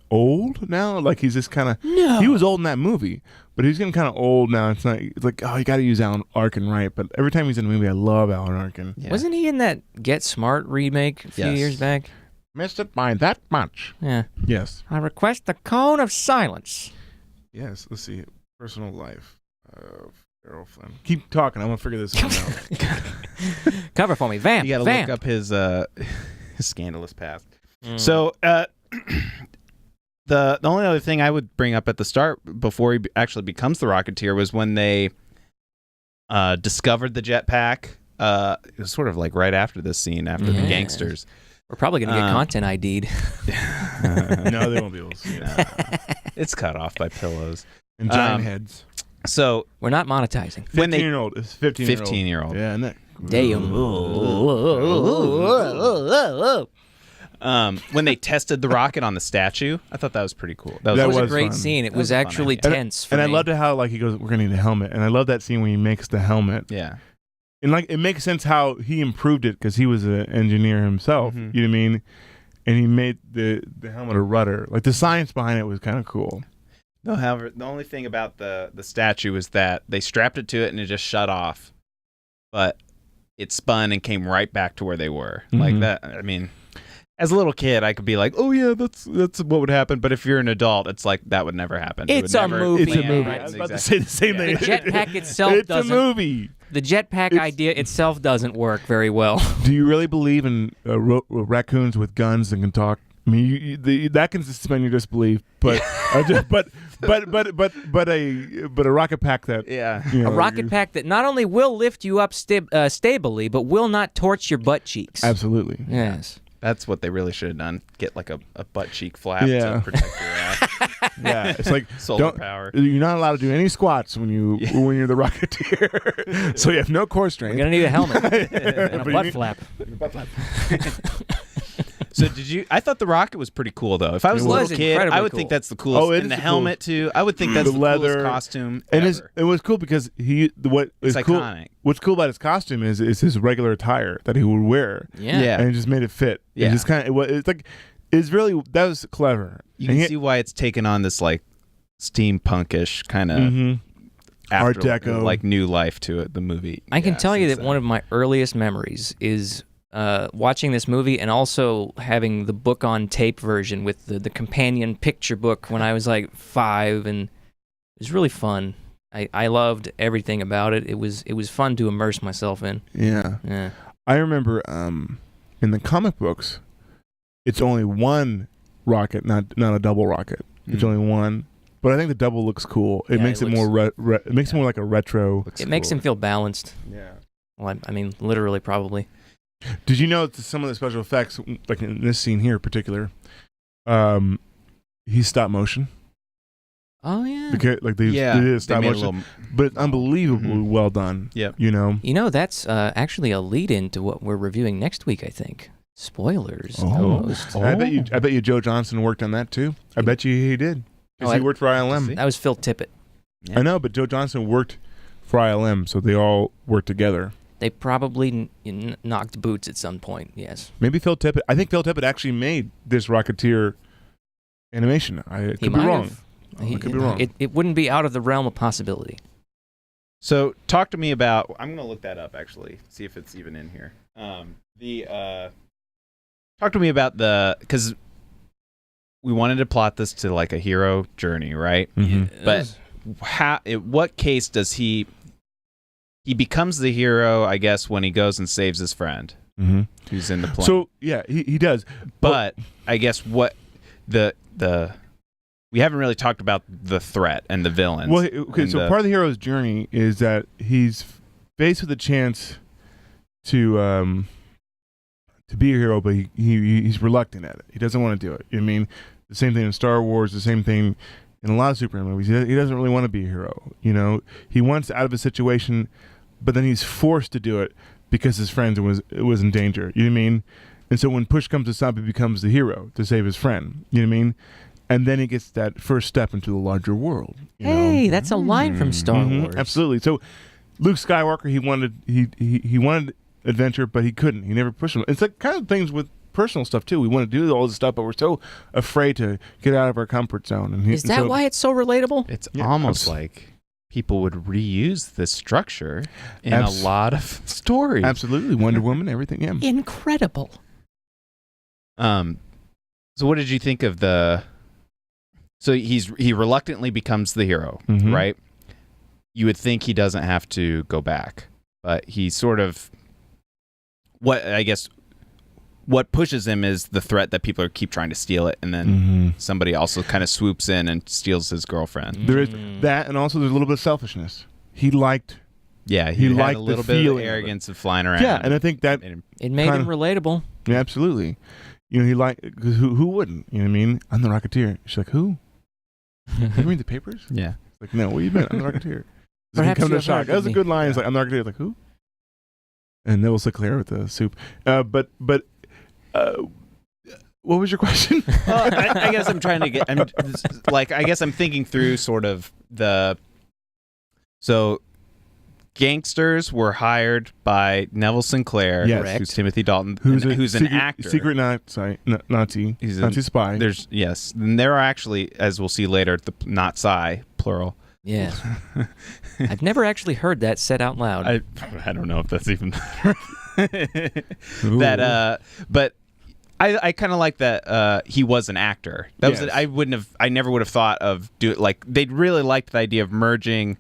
old now. Like he's just kind of. No. He was old in that movie, but he's getting kind of old now. It's like you got to use Alan Arkin right. But every time he's in a movie, I love Alan Arkin. Yeah. Wasn't he in that Get Smart remake a few years back? Missed it by that much. Yeah. Yes. I request the cone of silence. Yes. Let's see. Personal life of Errol Flynn. Keep talking. I'm gonna figure this one out. Cover for me, Vamp. You got to Vamp. look up his scandalous past. So the only other thing I would bring up at the start before he actually becomes the Rocketeer was when they discovered the jetpack. It was sort of like right after this scene, after the gangsters. We're probably gonna get content ID'd. No, they won't be able to see it. It's cut off by pillows And giant heads. So We're not monetizing. when 15-year-old. It's 15-year-old. 15-year-old. Yeah, and that. Damn. When they tested the rocket on the statue, I thought that was pretty cool. That was a was great fun. scene. It was fun actually idea. tense for And I me. loved it how he goes, we're gonna need a helmet, and I love that scene when he makes the helmet. Yeah. And it makes sense how he improved it because he was an engineer himself. Mhm. You know what I mean? And he made the helmet a rudder. Like the science behind it was kind of cool. No, however, the only thing about the statue is that they strapped it to it and it just shut off, but it spun and came right back to where they were. Like that. I mean, as a little kid, I could be like, "Oh yeah, that's what would happen." But if you're an adult, it's like that would never happen. It's a movie. It's a movie. Right. I was about to say the same thing. The jetpack itself it's doesn't. a movie. The jetpack idea itself doesn't work very well. Do you really believe in raccoons with guns and can talk? I mean, that can suspend your disbelief, but but a rocket pack that A rocket pack that not only will lift you up stably, but will not torch your butt cheeks. Absolutely. Yes. That's what they really should have done. Get like a butt cheek flap to protect your ass. Yeah, it's like Solar power. You're not allowed to do any squats when you're the Rocketeer. So you have no core strength. You're gonna need a helmet and a butt flap. So I thought the rocket was pretty cool though. If I was a little kid, I would think that's the coolest. Oh, it and is the helmet too. I would think that's the leather coolest costume and ever. it was cool because It's cool. iconic. What's cool about his costume is his regular attire that he would wear. Yeah. And it just made it fit. Yeah. It just kind of it's like it's really that was clever. You can see why it's taken on this like steampunkish kind of Art Deco, like new life to it. The movie. I can tell you that one of my earliest memories is watching this movie and also having the book on tape version with the companion picture book when I was like 5, and it was really fun. I loved everything about it. It was fun to immerse myself in. Yeah. I remember in the comic books, it's only one rocket, not a double rocket. It's only one. But I think the double looks cool. It makes it more it makes it more like a retro. It makes him feel balanced. Yeah. Well, I mean, literally, probably. Did you know that some of the special effects, like in this scene here in particular, he's stop motion? Oh yeah. Because like they did stop motion, but it's unbelievably well done. Yeah. You know. You know, that's actually a lead into what we're reviewing next week, I think. Spoilers. Almost. I bet you Joe Johnson worked on that too. I bet you he did. Because he worked for ILM. That was Phil Tippett. Yeah. I know, but Joe Johnson worked for ILM, so they all worked together. They probably knocked boots at some point, yes. Maybe Phil Tippett. I think Phil Tippett actually made this Rocketeer animation. I could be wrong. I could be wrong. It wouldn't be out of the realm of possibility. So talk to me about. I'm going to look that up actually, see if it's even in here. Talk to me about because we wanted to plot this to like a hero journey, right? Mm-hmm. But what case does he becomes the hero, I guess, when he goes and saves his friend who's in the plane. So yeah, he does. But I guess what the we haven't really talked about the threat and the villains. Well, okay. So part of the hero's journey is that he's faced with a chance to be a hero, but he's reluctant at it. He doesn't want to do it. I mean, the same thing in Star Wars, the same thing in a lot of superhero movies. He doesn't really want to be a hero. You know, he wants out of a situation, but then he's forced to do it because his friend was in danger. You know what I mean? And so when push comes to shove, he becomes the hero to save his friend. You know what I mean? And then he gets that first step into the larger world. Hey, that's a line from Star Wars. Absolutely. So Luke Skywalker, he wanted adventure, but he couldn't. He never pushed him. It's like kind of things with personal stuff too. We want to do all this stuff, but we're so afraid to get out of our comfort zone. Is that why it's so relatable? It's almost like people would reuse this structure in a lot of stories. Absolutely. Wonder Woman, everything. Yeah. Incredible. So what did you think of so he reluctantly becomes the hero, right? You would think he doesn't have to go back, but he sort of what pushes him is the threat that people keep trying to steal it, and then somebody also kind of swoops in and steals his girlfriend. There is that, and also there's a little bit of selfishness. He liked a little bit of arrogance of flying around. Yeah, and I think that it made him relatable. Yeah, absolutely. You know, because who wouldn't? You know what I mean? I'm the Rocketeer. She's like, who? You read the papers? Yeah. Like, no, what do you mean? I'm the Rocketeer. Perhaps come to shock. That was a good line. It's like, I'm the Rocketeer. Like, who? And Neville Sinclair with the soup. But what was your question? Well, I guess I'm trying to get. I guess I'm thinking through sort of so gangsters were hired by Neville Sinclair, Yes. who's Timothy Dalton, Who's an actor. Secret Nazi. He's Nazi spy. Yes. And there are actually, as we'll see later, the Nazi, plural. Yeah. I've never actually heard that said out loud. I don't know if that's even Ooh. but I kind of like that he was an actor. That was I never would have thought of they'd really liked the idea of merging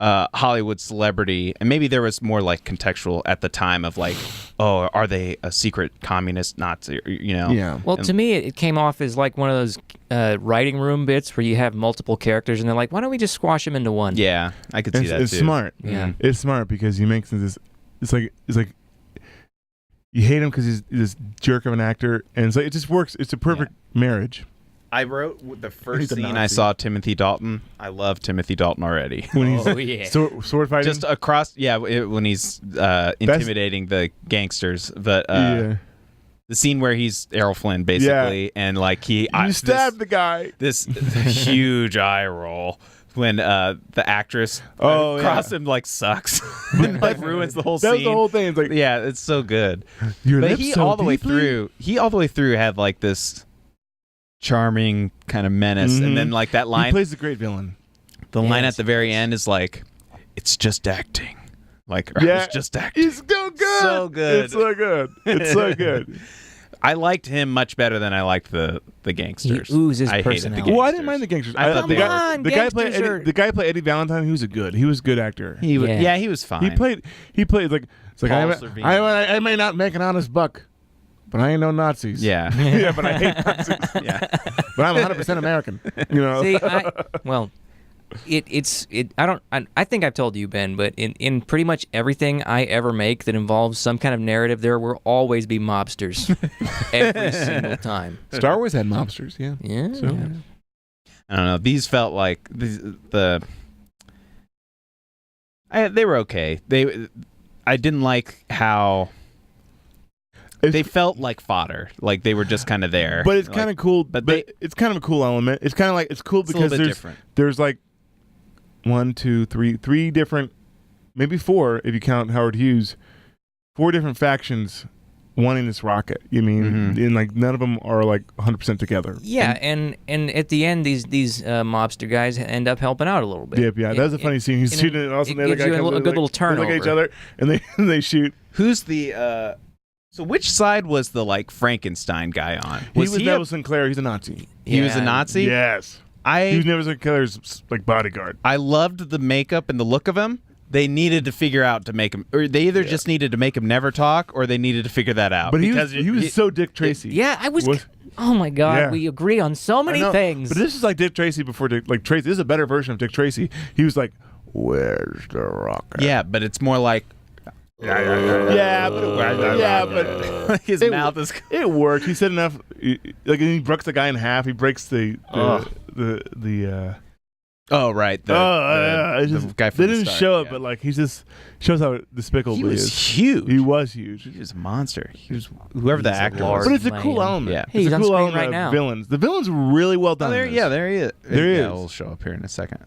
Hollywood celebrity, and maybe there was more like contextual at the time of like, oh, are they a secret communist Nazi? Yeah. Well, to me, it came off as like one of those writing room bits where you have multiple characters, and they're like, why don't we just squash them into one? Yeah, I could see that It's too. smart. Yeah. It's smart because he makes this. It's like you hate him because he's this jerk of an actor, and it's like it just works. It's a perfect marriage. I wrote the He's first a scene I Nazi. saw Timothy Dalton. I love Timothy Dalton already. When he's Oh, yeah. sword fighting. Just across, when he's intimidating the gangsters. But yeah. the scene where he's Errol Flynn, basically, and like You stabbed the guy. this huge eye roll when the actress across him like sucks and like ruins the whole scene. That's the whole thing. It's like Yeah, it's so good. your But lips he so all the way deeply. through had like this charming kind of menace, and then like that He line, plays a great villain. the line Yes. at the very end is like, "It's just acting." Like, I was just acting. He's so good. So good. It's so good. It's so good. I liked him much better than I liked the gangsters. He oozes I hated the personality. Well, I gangsters. didn't mind the gangsters. I thought the they guy, were- on, the guy played gangsters are- Eddie, the guy played Eddie Valentine. He was good. He was a good actor. He was, Yeah. he was fine. He played like it's like Paul I Sorvino. may not make an honest buck, but I ain't no Nazis. Yeah. yeah, but I hate Nazis. Yeah. But I'm 100% American. You know. See, I think I've told you, Ben, but in pretty much everything I ever make that involves some kind of narrative, there will always be mobsters every single time. Star Wars had mobsters. Yeah. Yeah. So- yeah. I don't know. These felt like they were okay. I didn't like how they felt like fodder. Like they were just kind of there. But it's Like, kind of cool. but But it's kind of a cool element. It's kind of like it's cool it's a because little bit different. there's like 1, 2, 3, 3 different, maybe 4 if you count Howard Hughes, 4 different factions wanting this rocket. You mean, and like none of them are like 100% together. Yeah, and at the end, these mobster guys end up helping out a little bit. Yeah. That was a funny scene. He's and shooting, and all of a sudden it the other gives guy you comes a in, good like, little they look at each turnover. other, and they shoot. Who's the so which side was the like Frankenstein guy on? He was he Neville Sinclair. He's a Nazi. he was a Yeah. Nazi? Yes. He was Neville Sinclair's like bodyguard. I loved the makeup and the look of him. They needed to figure out to make him, or they either just needed to make him never talk, or they needed to figure that out. But he because was so Dick Tracy. Yeah, I was. Was- Oh my God, Yeah. we agree on so I many know, things. But this is like Dick Tracy before Dick. Like Tracy, this is a better version of Dick Tracy. He was like, "Where's the rocket?" yeah, but it's more like Yeah, but like his It mouth is. it worked. He said enough. Like he breaks the guy in half. He breaks the Oh right, it's the just- guy from they the didn't start, show it, yeah. but like he just shows how despicable He he was is. huge. He was huge. He was a monster. He was whoever the He's a actor large was. But it's a cool man. element. Yeah. Hey, It's he's a on cool screen element right of now. villains. The villains are really well done. Oh, there, in this. yeah, there he is. There he yeah, is. We'll show up here in a second.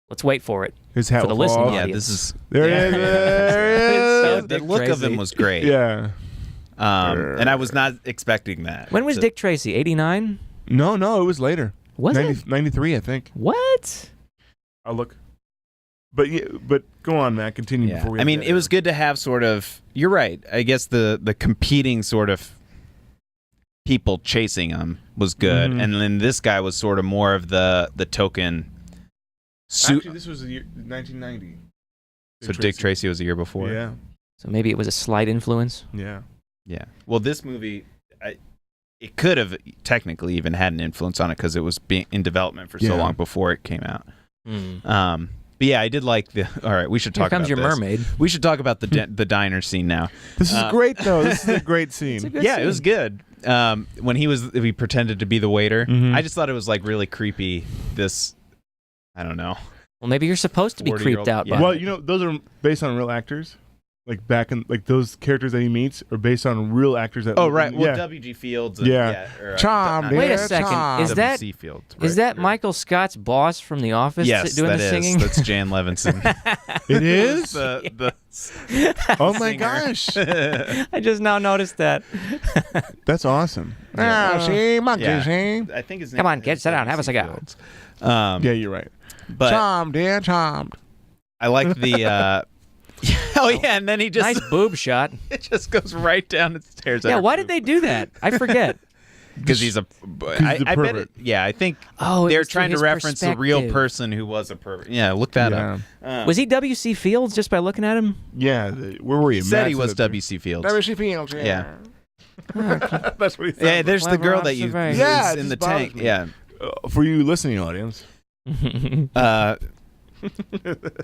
Let's wait for it. His hat For the will listening fall off. Yeah, audience. this is. There yeah. he is. There he is. The Dick look of Tracy. him was great. Yeah. And I was not expecting that. When was So- Dick Tracy? 89? No, it was later. Was it? 93, I think. What? I'll look. But go on, Matt. Continue Yeah. before we. I mean, it was good to have sort of. You're right. I guess the competing sort of people chasing him was good, Mhm. and then this guy was sort of more of the token. Actually, this was the year 1990. So Dick Tracy was a year before. Yeah. So maybe it was a slight influence. Yeah. Yeah. Well, this movie, it could have technically even had an influence on it because it was being in development for so Yeah. long before it came out. Mm. But yeah, I did like the. All right, we should Here talk comes about your this. mermaid. We should talk about the diner scene now. This is great, though. This is a great scene. It's a good Yeah, scene. it was good. When he pretended to be the waiter, Mhm. I just thought it was like really creepy. I don't know. Well, maybe you're supposed to be 40-year-old creeped out by yeah. Well, it. those are based on real actors. like back in like those characters that he meets are based on real actors that. Oh right, well yeah. W.G. Fields. And, Yeah. or, Charmed. Wait a Yeah, second. Charmed. Is that W.C. Fields, is right? that Or- Michael Scott's boss from The Office Yes, doing that the is. singing? That's Jan Levinson. It is. the Oh my singer. gosh, I just now noticed that. that's awesome. Yeah. monkey, Yeah. see? I think his name Come on, is kid, sit down, have a W.C. cigar. Fields. Yeah, you're right. But Charmed, dear, charmed. I like the. Oh yeah, and then he just Nice boob shot. it just goes right down and stares at Yeah, her why did they do that? I forget. Because he's a. he's a I bet pervert. it. Yeah, I think Oh, it they're was through trying to his reference a real perspective. person who was a pervert. Yeah, look that Yeah. up. Was he W.C. Fields just by looking at him? Yeah, where were you? He said Matt he was up there. W.C. Fields. W.C. Fields. Yeah. That's what he said. Yeah, there's the Clever girl that you observation. Yeah, is it in the just bothers tank. me. Yeah. For you listening audience. But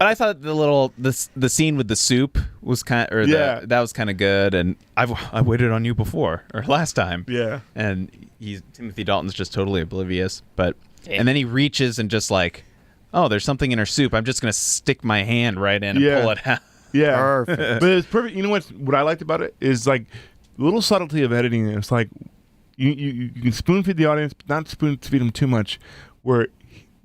I thought the scene with the soup was that was kind of good, and I waited on you before or last time, Yeah. and Timothy Dalton's just totally oblivious, and then he reaches and just like, oh, there's something in her soup. I'm just gonna stick my hand right in and Yeah. pull it out. Yeah. Perfect. But it's perfect. You know what I liked about it is like the little subtlety of editing. It's like you can spoon feed the audience, but not spoon feed them too much. Where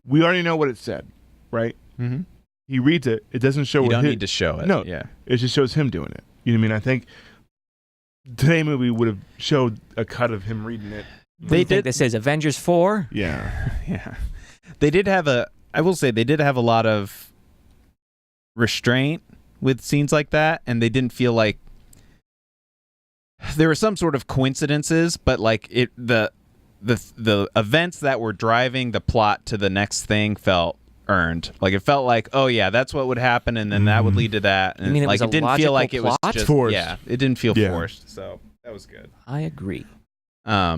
we already know what it said, right? Mm-hmm. He reads it. It doesn't show. You what don't his- need to show it. No. Yeah. It just shows him doing it. You know what I mean? I think today's movie would have showed a cut of him reading it. What do you think did- this is Avengers 4? Yeah. Yeah. They did have I will say they did have a lot of restraint with scenes like that, and they didn't feel like there were some sort of coincidences, but like the events that were driving the plot to the next thing felt earned. Like it felt like, oh yeah, that's what would happen, and then that would lead to that. And mean it like was a it didn't feel like it was logical just plot? Forced. Yeah, it didn't feel Yeah. forced. So that was good. I agree. I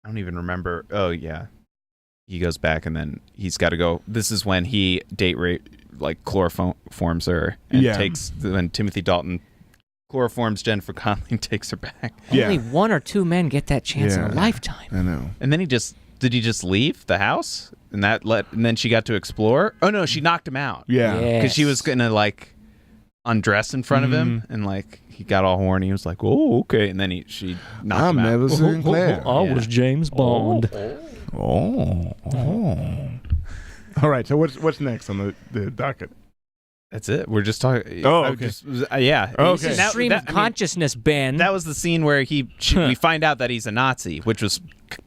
don't even remember. Oh yeah, he goes back and then he's got to go. This is when he date rape, like chloroforms her and Yeah. takes when Timothy Dalton chloroforms Jennifer Connelly and takes her back. Yeah. Only one or two men get that chance in Yeah. a lifetime. I know. And then did he just leave the house and then she got to explore? Oh no, she knocked him out. Yeah. Because she was gonna like undress in front of him and like he got all horny. He was like, oh okay, and then she knocked I'm him out. never Sinclair. I Yeah. was James Bond. Oh. All right. So what's next on the docket? That's it. We're just talking. Oh, I okay. Yeah. Okay. Now- Stream that- of I mean, consciousness, Ben. that was the scene where we find out that he's a Nazi, which was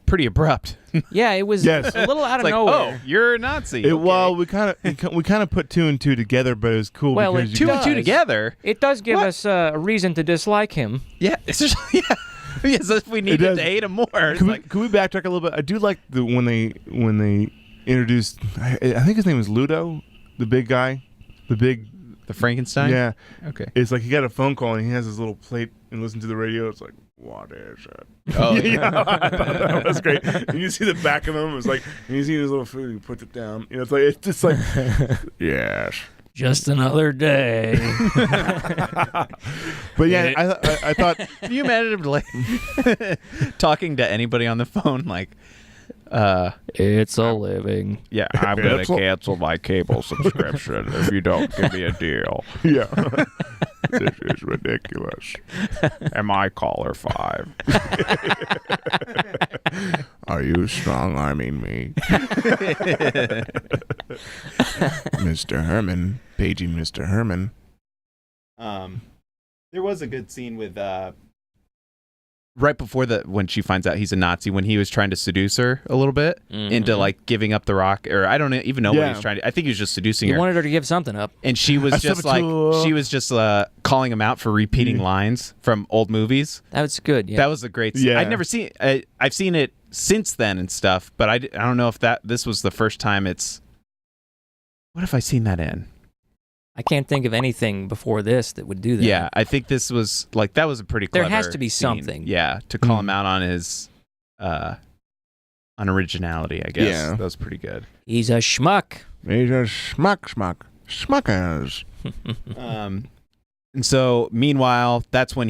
pretty abrupt. Yeah, it was Yes. a little out of Like, nowhere. oh, you're a Nazi. It, okay. well, we kind of put two and two together, but it was cool Well, because it two you and two does. together. It does give What? us a reason to dislike him. Yeah, it's just, yeah. Yes, if we needed does. to hate him more. It's Could we, like, could we backtrack a little bit? I do like when they introduced. I think his name was Ludo, the big guy, the big. the Frankenstein. Yeah, Okay. it's like he got a phone call and he has his little plate and listen to the radio. It's like, what is it? Oh, yeah, I thought that was great. And you see the back of him. It's like, and you see his little food. He puts it down. You know, it's just like, yes. Just another day. But yeah, I thought. Can you imagine like talking to anybody on the phone like, It's a living. yeah, I'm gonna Cancel. cancel my cable subscription if you don't give me a deal. Yeah. This is ridiculous. Am I caller 5? Are you strong arming me? Mr. Herman, paging Mr. Herman. There was a good scene with right before when she finds out he's a Nazi, when he was trying to seduce her a little bit into like giving up the rock, or I don't even know what he was trying to. I think he was just seducing He her. wanted her to give something up. And she was That's just so like, cool. she was just calling him out for repeating lines from old movies. That was good. Yeah. That was a great scene. Yeah. I'd never seen I've seen it since then and stuff, but I don't know if this was the first time it's. What have I seen that in? I can't think of anything before this that would do that. Yeah, I think this was like, that was a pretty There clever has to be scene. something. Yeah, to call him out on his unoriginality, I guess. Yeah. That was pretty good. He's a schmuck. He's a schmuckers. Um, And so, meanwhile, that's when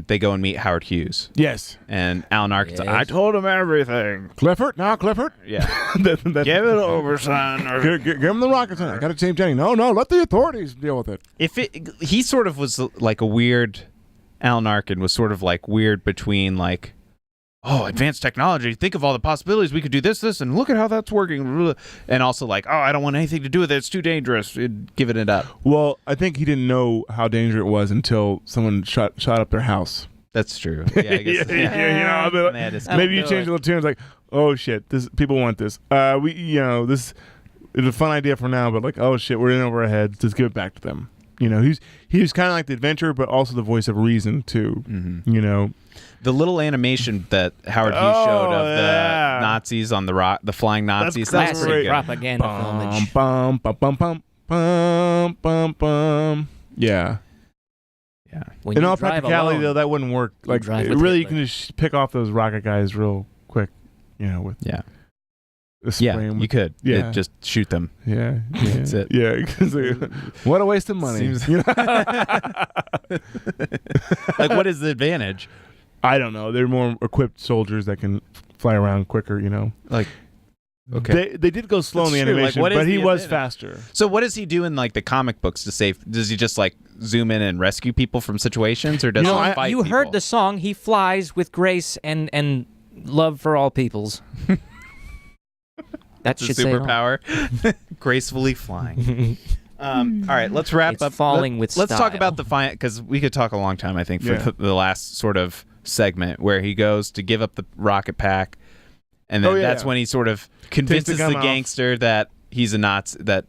they go and meet Howard Hughes. Yes. And Alan Arkin's like, Yes. I told him everything. Clifford? No, Clifford. Yeah. Give Give it over, son. Or Give him the rocket, son. I got to save Jenny. No, let the authorities deal with it. He sort of was like a weird, Alan Arkin was sort of like weird between like, oh, advanced technology. Think of all the possibilities. We could do this, and look at how that's working. And also like, oh, I don't want anything to do with it. It's too dangerous. Giving it up. Well, I think he didn't know how dangerous it was until someone shot up their house. That's true. Yeah, I guess. Yeah, you know, They had to maybe you do change it. the tune. It's like, oh shit, this people want this. This is a fun idea for now, but like, oh shit, we're in over our heads. Let's give it back to them. You know, he was kind of like the adventurer, but also the voice of reason too. Mm-hmm. You know, the little animation that Howard Hughes showed of yeah. the Nazis on the rock, the flying Nazis. That was Classic pretty good. propaganda filmage. bum bum bum bum bum bum bum. Yeah. Yeah. When In you all drive practicality, alone, though, that wouldn't work. you Like, drive with really, you Hitler. can just pick off those rocket guys real quick. You know, with Yeah. the spray. Yeah. 'em You with- could. Yeah. Just shoot them. Yeah, That's it. Yeah, 'cause what a waste of money. Seems- You know? Like, what is the advantage? I don't know. They're more equipped soldiers that can fly around quicker. You know. Like, okay. They did go slow in That's the true. Like, animation, what is but he the was advantage? faster. So what does he do in like the comic books to save? Does he just like zoom in and rescue people from situations, or does You know, he I- fight you heard people? the song. He flies with grace and love for all peoples. That It's a should say it all. superpower, gracefully flying. All right, let's wrap It's up. falling with Let's talk style. about the final, because we could talk a long time. I think for Yeah. the last sort of segment where he goes to give up the rocket pack, and then that's when he sort of convinces gun the off. gangster that he's a Nazi, that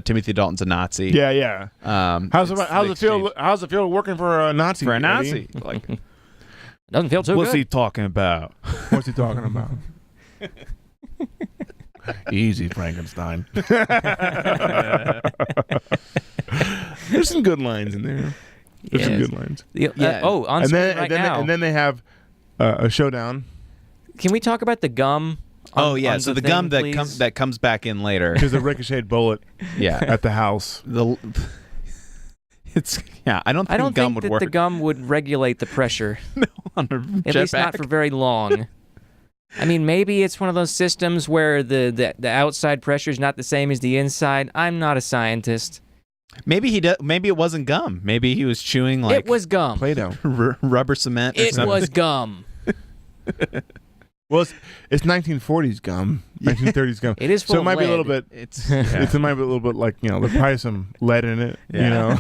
Timothy Dalton's a Nazi. Yeah, yeah. How's it's it the feel? exchange. How's it feel working for a Nazi? For a Eddie? Nazi? Like, Doesn't feel too what's good. he talking about? What's he talking about? Easy, Frankenstein. There's some good lines in there. There's some Yes. good lines. Yeah. On screen right now. And then they have a showdown Can we talk about the gum? Oh yeah, on so the thing, gum that please? comes back in later. because the ricocheted bullet Yeah, at the house. it's I don't think I don't gum think would that work the gum would regulate the pressure, on a at least not jetpack. for very long. I mean, maybe it's one of those systems where the outside pressure is not the same as the inside. I'm not a scientist. Maybe he does. Maybe it wasn't gum. Maybe he was chewing like It was gum. Play-Doh. rubber cement. Or It something. was gum. Well, it's 1940s gum, 1930s gum. It is full So it of might be a little lead. bit. It's It might be a little bit like there's probably some lead in it. Yeah. You know.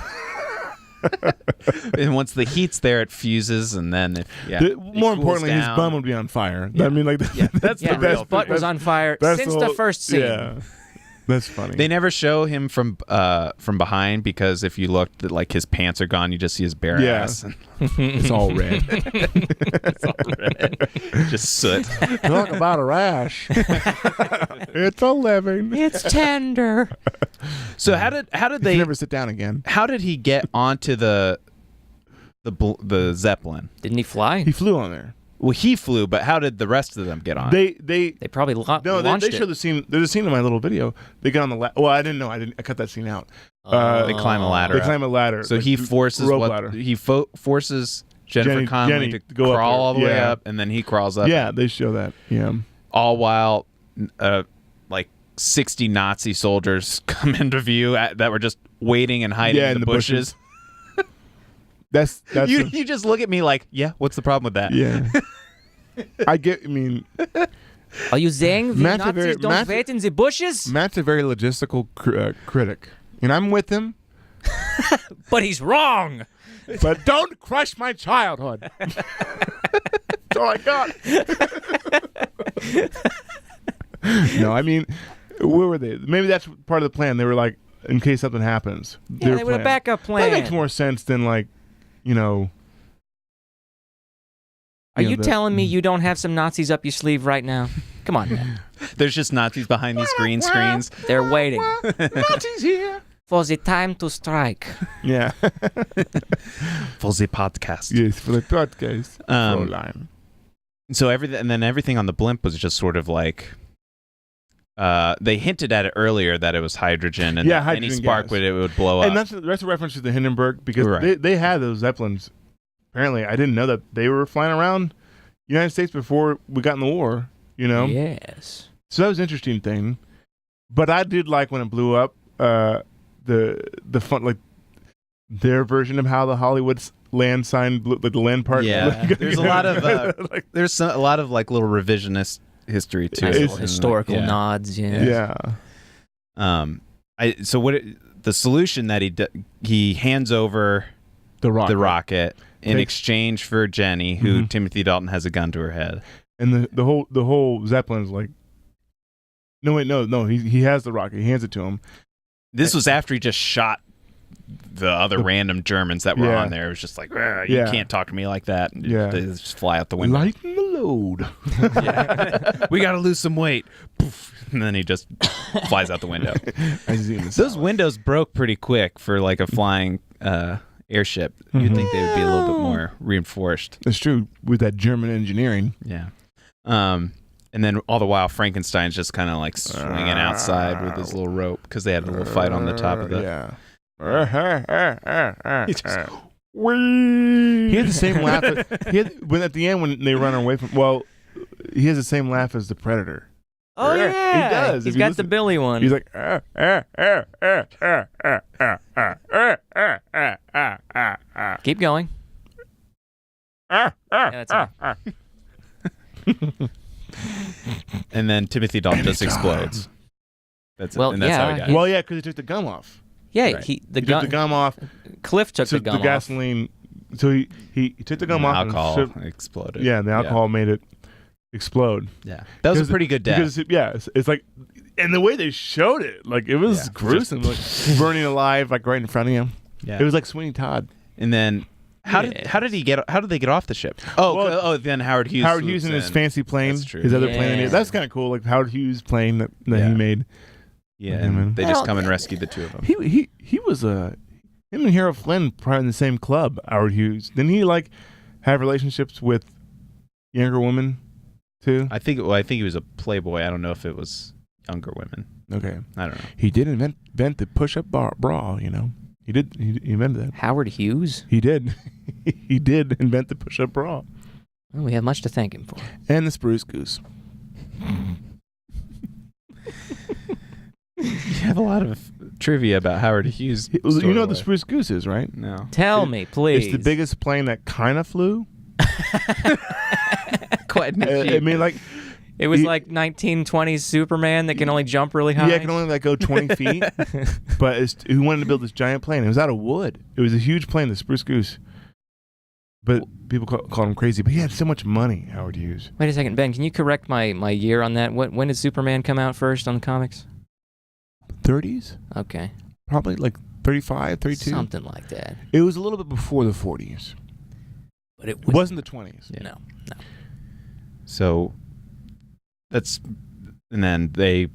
and once the heat's there, it fuses, and then it More cools importantly, his down. bum would be on fire. Yeah. I mean, like that's Yeah, the his real. butt was on fire that's since the the whole- first scene. Yeah, that's funny. They never show him from behind, because if you look, like his pants are gone. You just see his bare Yeah. ass. It's all red. It's all red. Just soot. Talk about a rash. It's a living. It's tender. So how did They they? never sit down again. How did he get onto the Zeppelin? Didn't he fly? He flew on there. Well, he flew, but how did the rest of them get on? They They probably no. launched They it. show the scene. There's a scene in my little video. They get on the ladder. Well, I didn't know. I cut that scene out. They climb a ladder. They up. climb a ladder. So like he the forces rope ladder. forces Jennifer Connelly Jenny to go up crawl there. all the way Yeah. up, and then he crawls up. Yeah, they show that. Yeah. All while like 60 Nazi soldiers come into view that were just waiting and hiding in the bushes. That's You just look at me like, yeah, what's the problem with that? yeah. I mean, Are you saying the Matt's a Nazis very- don't Matt's- wait in the bushes? Matt's a very logistical critic, and I'm with him. But he's wrong. But don't crush my childhood. That's all I got. No, I mean, where were they? Maybe that's part of the plan. They were like, in case something happens. Yeah, they were a plan. backup plan. That makes more sense than like, Are you the- telling me you don't have some Nazis up your sleeve right now? Come on, man. There's just Nazis behind these green screens. They're waiting Nazis here? for the time to strike. Yeah. For the podcast. Yes, for the podcast. Um, Fräulein. So everything on the blimp was just sort of like they hinted at it earlier that it was hydrogen, and that any hydrogen spark gas. it would blow up. And that's a reference to the Hindenburg because Right. they had those Zeppelins. Apparently, I didn't know that they were flying around the United States before we got in the war. You know, Yes. so that was an interesting thing. But I did like when it blew up. The fun, like their version of how the Hollywood land sign blew, like the land part. Yeah. There's a lot of like, there's a lot of like little revisionist history too. Nice It's- little historical yeah. nods. Yeah. yeah. So the solution that he hands over The rocket in Takes- exchange for Jenny, who Mhm. Timothy Dalton has a gun to her head. And the whole Zeppelin's like, no, he has the rocket. He hands it to him. This was after he just shot the other random Germans that were Yeah. on there. It was just like, you Yeah. can't talk to me like that. And Yeah. they just fly out the window. Lighten the load. We got to lose some weight. Poof. And then he just flies out the window. Those windows broke pretty quick for like a flying airship. You'd think they would be a little bit more reinforced. That's true with that German engineering. Yeah. And then all the while, Frankenstein's just kind of like swinging outside with his little rope because they had a little fight on the top of the. Yeah. He just- He had the same laugh. When at the end when they run away from. Well, he has the same laugh as the Predator. Oh Yeah, yeah, he does. He's If you got listen- the Billy one. He's like. Keep going. Yeah, that's it. And then Timothy Dalton just explodes. That's Well, it. And that's how he yeah, died. Well, yeah, because he took the gum off. Yeah, Right. the He took gun. the gum off. Cliff took So the gum off. gasoline. So he took the gum And the off. alcohol And stripped- exploded. yeah, the alcohol made it explode. Yeah. That was a pretty good death. Because it's like, and the way they showed it, like it was Yeah. gruesome, like burning alive, like right in front of him. Yeah. It was like Sweeney Todd. And then how did they get off the ship? Then Howard Hughes. Howard Hughes swoops in his in. fancy plane, That's true. his other Yeah. plane. That's kind of cool. Like Howard Hughes plane that Yeah. he made. Yeah, Yeah, man. and they Well, just come and rescue the two of them. He was him and Harold Flynn probably in the same club. Howard Hughes, didn't he like have relationships with younger women too? I think he was a playboy. I don't know if it was younger women. Okay, I don't know. he did invent the push-up bra. You know, he invented that. Howard Hughes. He did. He did invent the push-up bra Well, we have much to thank him for. and the spruce goose. You have a lot of trivia about Howard Hughes. You know what the story. spruce goose is, right? No. Tell me, please. It's the biggest plane that kind of flew. Quite an I achievement. mean, like, It was he- like 1920s Superman that can only jump really high. yeah, it can only like go 20 feet. But he wanted to build this giant plane. It was out of wood. It was a huge plane, the spruce goose. But people call him crazy. But he had so much money, Howard Hughes. Wait a second, Ben. Can you correct my year on that? When did Superman come out first on the comics? 30s? Okay, Probably like 35, 32. something like that. It was a little bit before the 40s. But it It wasn't the 20s. Yeah. No. So that's, and then they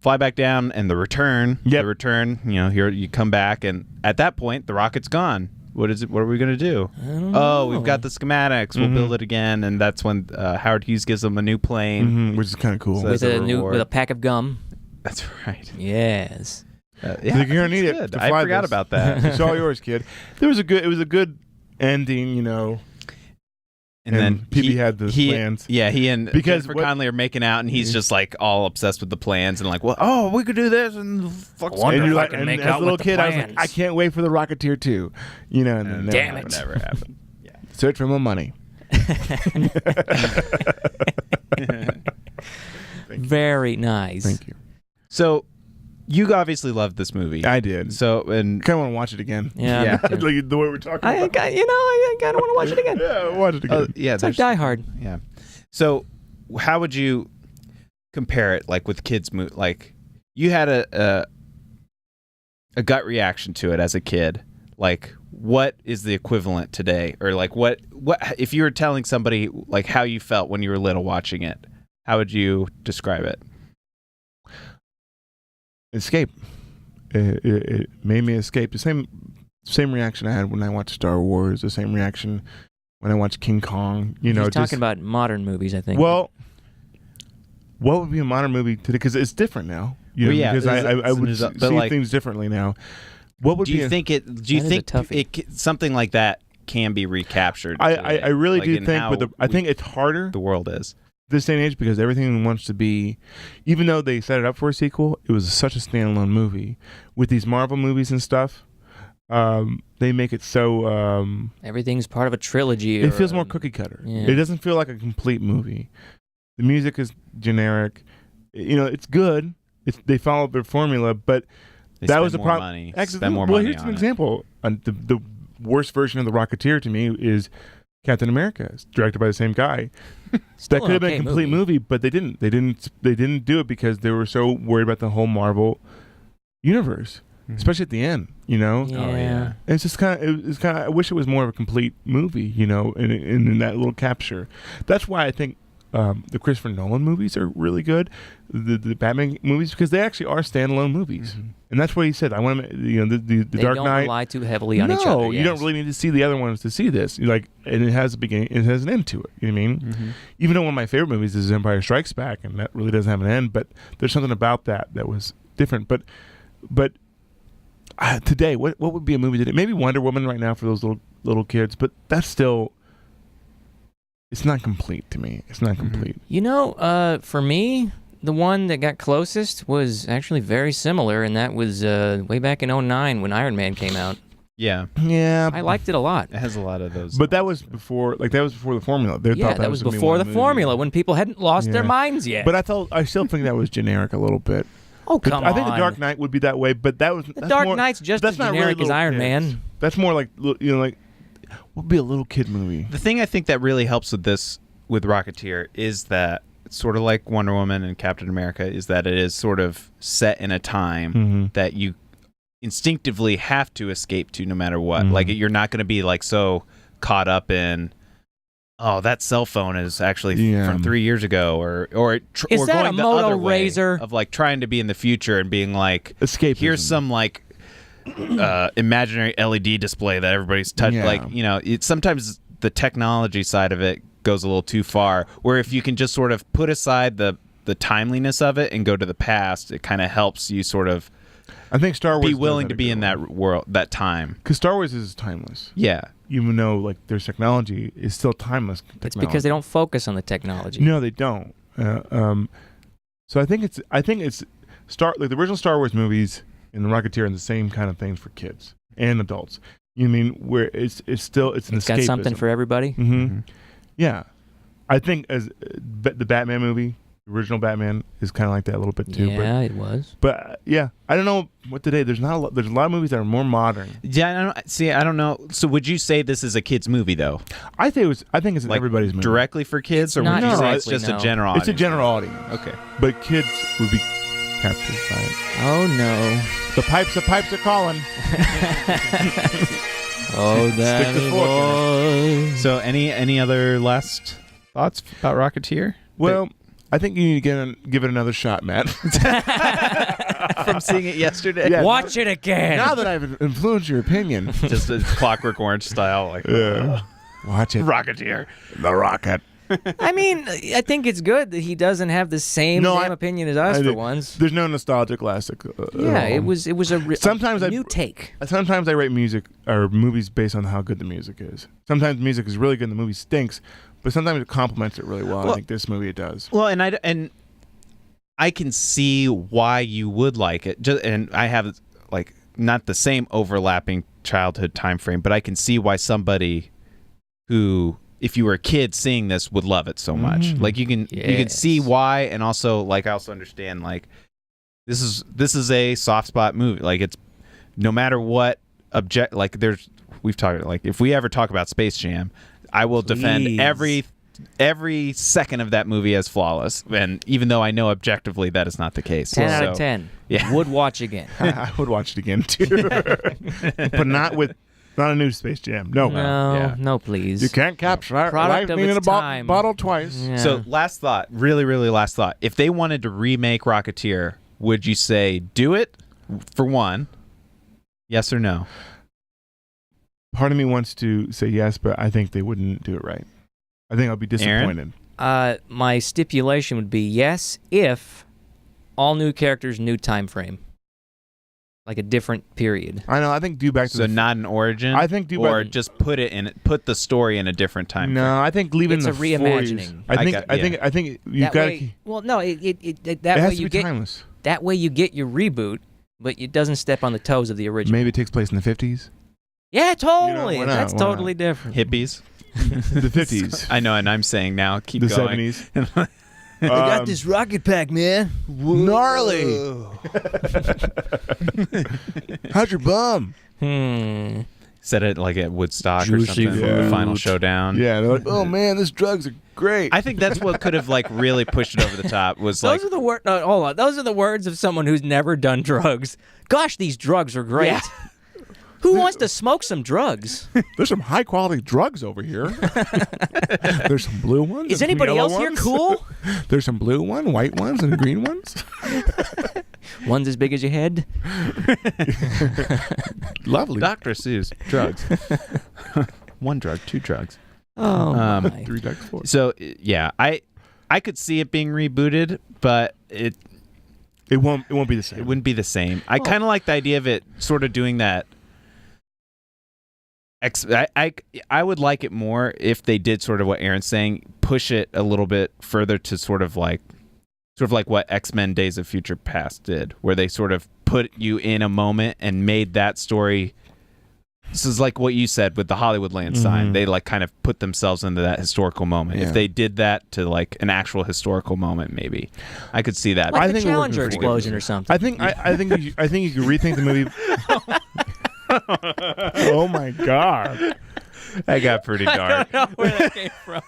fly back down, and the return. Yep. The return. Here you come back, and at that point, the rocket's gone. What is it? What are we gonna do? I don't Oh, know. we've got the schematics. We'll Mhm. build it again, and that's when Howard Hughes gives them a new plane. Which is kind of cool. So with as a a new reward. with a pack of gum. That's right. Yes. Yeah, You're gonna need that's it good. to I fly forgot this. about that. It's all yours, kid. It was a good ending, you know. And then PB had the plans. Yeah, he and Because Jennifer what- Connelly are making out, and he's just like all obsessed with the plans and like, well, we could do this and fuck. Wonder And if you're I like, can and make as out a little with the kid, I was like, plans. I can't wait for the Rocketeer 2. You know, and then never Damn happened. it. Never happened. Search for more money. Very nice. Thank you. So, you obviously loved this movie. I did. So, and Kind of want to watch it again. Yeah. Yeah. me too. Like the way we're talking I about. kind of want to watch it again. Yeah, watch it again. yeah, It's like there's- Die Hard. Yeah. So, how would you compare it, like with kids' like you had a gut reaction to it as a kid. Like, what is the equivalent today, or like what if you were telling somebody like how you felt when you were little watching it? How would you describe it? Escape. It made me escape. The same reaction I had when I watched Star Wars. The same reaction when I watched King Kong. You know, He's just talking about modern movies, I think. well, what would be a modern movie today? Because it's different now. You know, Well, yeah, because I would see like, things differently now. What would do you be think it? Do you That is a think toughie. something like that can be recaptured? I really like do in think, how but I think it's harder the world is. this day and age because everything wants to be, even though they set it up for a sequel, it was such a standalone movie. With these Marvel movies and stuff, they make it so Everything's part of a trilogy. it feels more cookie cutter. Yeah. It doesn't feel like a complete movie. The music is generic. You know, it's good. They follow their formula, but They that spend was the more problem. money. Actually, Spend more well, money here's an on it. example. The worst version of the Rocketeer to me is Captain America. It's directed by the same guy. Still That could have an been a okay complete movie, but they didn't. They didn't do it because they were so worried about the whole Marvel universe, especially at the end. You know, Yeah. Oh yeah. it's just kind of. It's kind of. I wish it was more of a complete movie. You know, in that little capture. That's why I think the Christopher Nolan movies are really good. The Batman movies because they actually are standalone movies, and that's what he said. I want to, you know, the They Dark don't Knight. rely too heavily on no, each other. you don't yes. really need to see the other ones to see this. You're like, and it has a beginning, it has an end to it. You know what I mean? Mm-hmm. Even though one of my favorite movies is Empire Strikes Back, and that really doesn't have an end, but there's something about that was different. But today, what would be a movie today? Maybe Wonder Woman right now for those little kids, but that's still. It's not complete to me. It's not complete. You know, for me, the one that got closest was actually very similar, and that was way back in 2009 when Iron Man came out. Yeah. Yeah, I liked it a lot. It has a lot of those. but that was before. Like that was before the formula. They Yeah, thought that was gonna be before one the movie. formula when people hadn't lost their Yeah. minds yet. But I still think that was generic a little bit. oh, come I think on. the Dark Knight would be that way, but that was The Dark more, Knight's just that's as not generic really as little Iron kids. Man. That's more like like would be a little kid movie. the thing I think that really helps with this with Rocketeer is that it's sort of like Wonder Woman and Captain America is that it is sort of set in a time Mm-hmm. that you instinctively have to escape to no matter what. Mhm. Like you're not going to be like so caught up in that cell phone is actually Yeah. from 3 years ago or Is or that going a the Moto other way Razor? of like trying to be in the future and being like Escapism. here's some like imaginary LED display that everybody's touched. Yeah. Like, you know, sometimes the technology side of it goes a little too far. Where if you can just sort of put aside the timeliness of it and go to the past, it kind of helps you sort of I think Star Wars be does willing that to a be good in way. that world, that time. Because Star Wars is timeless, Yeah. even though like their technology is still timeless. It's because they don't focus on the technology. No, they don't. So I think it's like the original Star Wars movies and the Rocketeer and the same kind of things for kids and adults. You mean where it's still it's an It's got something escapism. for everybody. Mm-hmm. Yeah, I think as the Batman movie, the original Batman is kind of like that a little bit too. Yeah, it was. But yeah, I don't know what today. There's not a lot. There's a lot of movies that are more modern. Yeah, I don't know. So would you say this is a kid's movie though? I think it's Like everybody's movie. directly for kids, or would not you say it's directly, just no. a general It's a audience? general audience, Okay. but kids would be captured by it. Oh no. The pipes are calling. Oh, Stick that the fork So any other last thoughts about Rocketeer? Well, I think you need to give it another shot, Matt. From seeing it yesterday. Yeah. Watch it again. Now that I've influenced your opinion, Just a Clockwork Orange style, like watch it. Rocketeer. The Rocket. I mean, I think it's good that he doesn't have the same No, damn opinion as us I for think once. There's no nostalgia classic. Yeah, it was a Sometimes a I- new take. Sometimes I rate music or movies based on how good the music is. Sometimes music is really good and the movie stinks, but sometimes it complements it really well. I Well- think this movie it does. Well, and I can see why you would like it. And I have like not the same overlapping childhood time frame, but I can see why somebody who, if you were a kid seeing this, would love it so much. Like you can see Yes. why, and also like I also understand like this is a soft spot movie. Like it's no matter what like we've talked like if we ever talk about Space Jam, I will defend Please. every second of that movie as flawless, and even though I know objectively that is not the case. 10 out So, of 10. yeah. Would watch again. I would watch it again too, but not a new Space Jam. No, No, Yeah. no, please. you can't capture Product of lightning in its a time. bottle twice. Yeah. So last thought, really, really last thought. If they wanted to remake Rocketeer, would you say do it for one? Yes or no? Part of me wants to say yes, but I think they wouldn't do it right. I think I'll be disappointed. My stipulation would be yes, if all new characters, new time frame, like a different period. I know. I think do back to So not an origin. I think or just put the story in a different time. No, I think leaving It's the a reimagining. 40s. I think you've got to. Well, no, that It way has to you be get timeless. that way you get your reboot, but it doesn't step on the toes of the original. Maybe it takes place in the 50s. Yeah, totally. why not? That's Why totally different. Hippies. The 50s. I know, and I'm saying now. Keep The going. 70s. I got this rocket pack, man. Gnarly. How's your bum? Said it like at Woodstock or Juicy something. fruit. The final showdown. Yeah, they're like, oh man, these drugs are great. I think that's what could have like really pushed it over the top. Was like Those are the words. Hold on. Those are the words of someone who's never done drugs. Gosh, these drugs are great. Yeah. Who wants to smoke some drugs? There's some high quality drugs over here. There's some blue ones. Is and some anybody yellow else here ones. cool? There's some blue ones, white ones, and green ones. One's as big as your head. Lovely. Dr. Seuss drugs. One drug, two drugs. Oh my. 3 drugs, 4. So yeah, I could see it being rebooted, but it It won't be the same. wouldn't be the same. I kind of like the idea of it sort of doing that. I would like it more if they did sort of what Aaron's saying, push it a little bit further to sort of like what X-Men Days of Future Past did, where they sort of put you in a moment and made that story. This is like what you said with the Hollywoodland sign. They like kind of put themselves into that historical moment. Yeah. If they did that to like an actual historical moment, maybe I could see that. Like I the think we're working Challenger pretty good. explosion or something. I think you could rethink the movie. Oh my god. That got pretty dark. I don't know where that came from.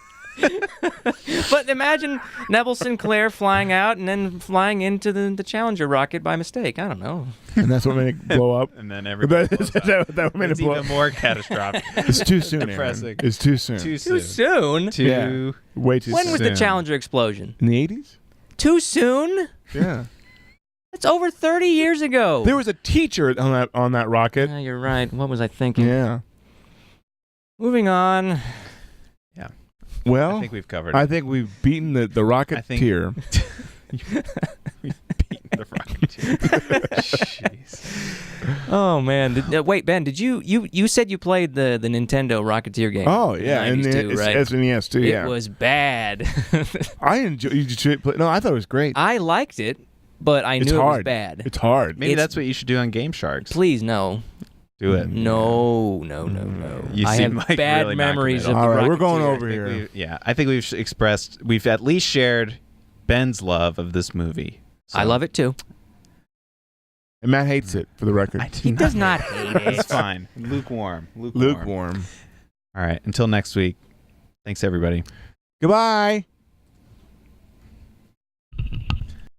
But imagine Neville Sinclair flying out and then flying into the Challenger rocket by mistake. I don't know. And that's what made it blow up. And then everybody blows up. That made It's it blow even up. more catastrophic. It's too soon, Depressing. Aaron. It's too soon. Too Too soon. soon? Way too When soon. was the soon. Challenger explosion? In the 80s? Too soon? Yeah. That's over 30 years ago. There was a teacher on that rocket. Yeah, you're right. What was I thinking? Yeah. Moving on. Well, I think we've covered it. I think we've beaten the Rocketeer. We've beaten the Rocketeer. Jeez. Oh man! Wait, Ben, did you said you played the Nintendo Rocketeer game? Oh yeah, in and the 90s too, it's right? SNES too. Yeah, It was bad. I enjoy. You should play. No, I thought it was great. I liked it, but I It's knew hard. it was bad. It's hard. Maybe It's- that's what you should do on Game Sharks. Please, no. Do it. No. You I seem have like bad really memories of non-committal. the All right, we're going Rocketeer. over here. Yeah, I think we've at least shared Ben's love of this movie. So, I love it too. And Matt hates it, for the record. I do He does not hate It's it. fine. Lukewarm. Lukewarm. All right. Until next week. Thanks, everybody. Goodbye.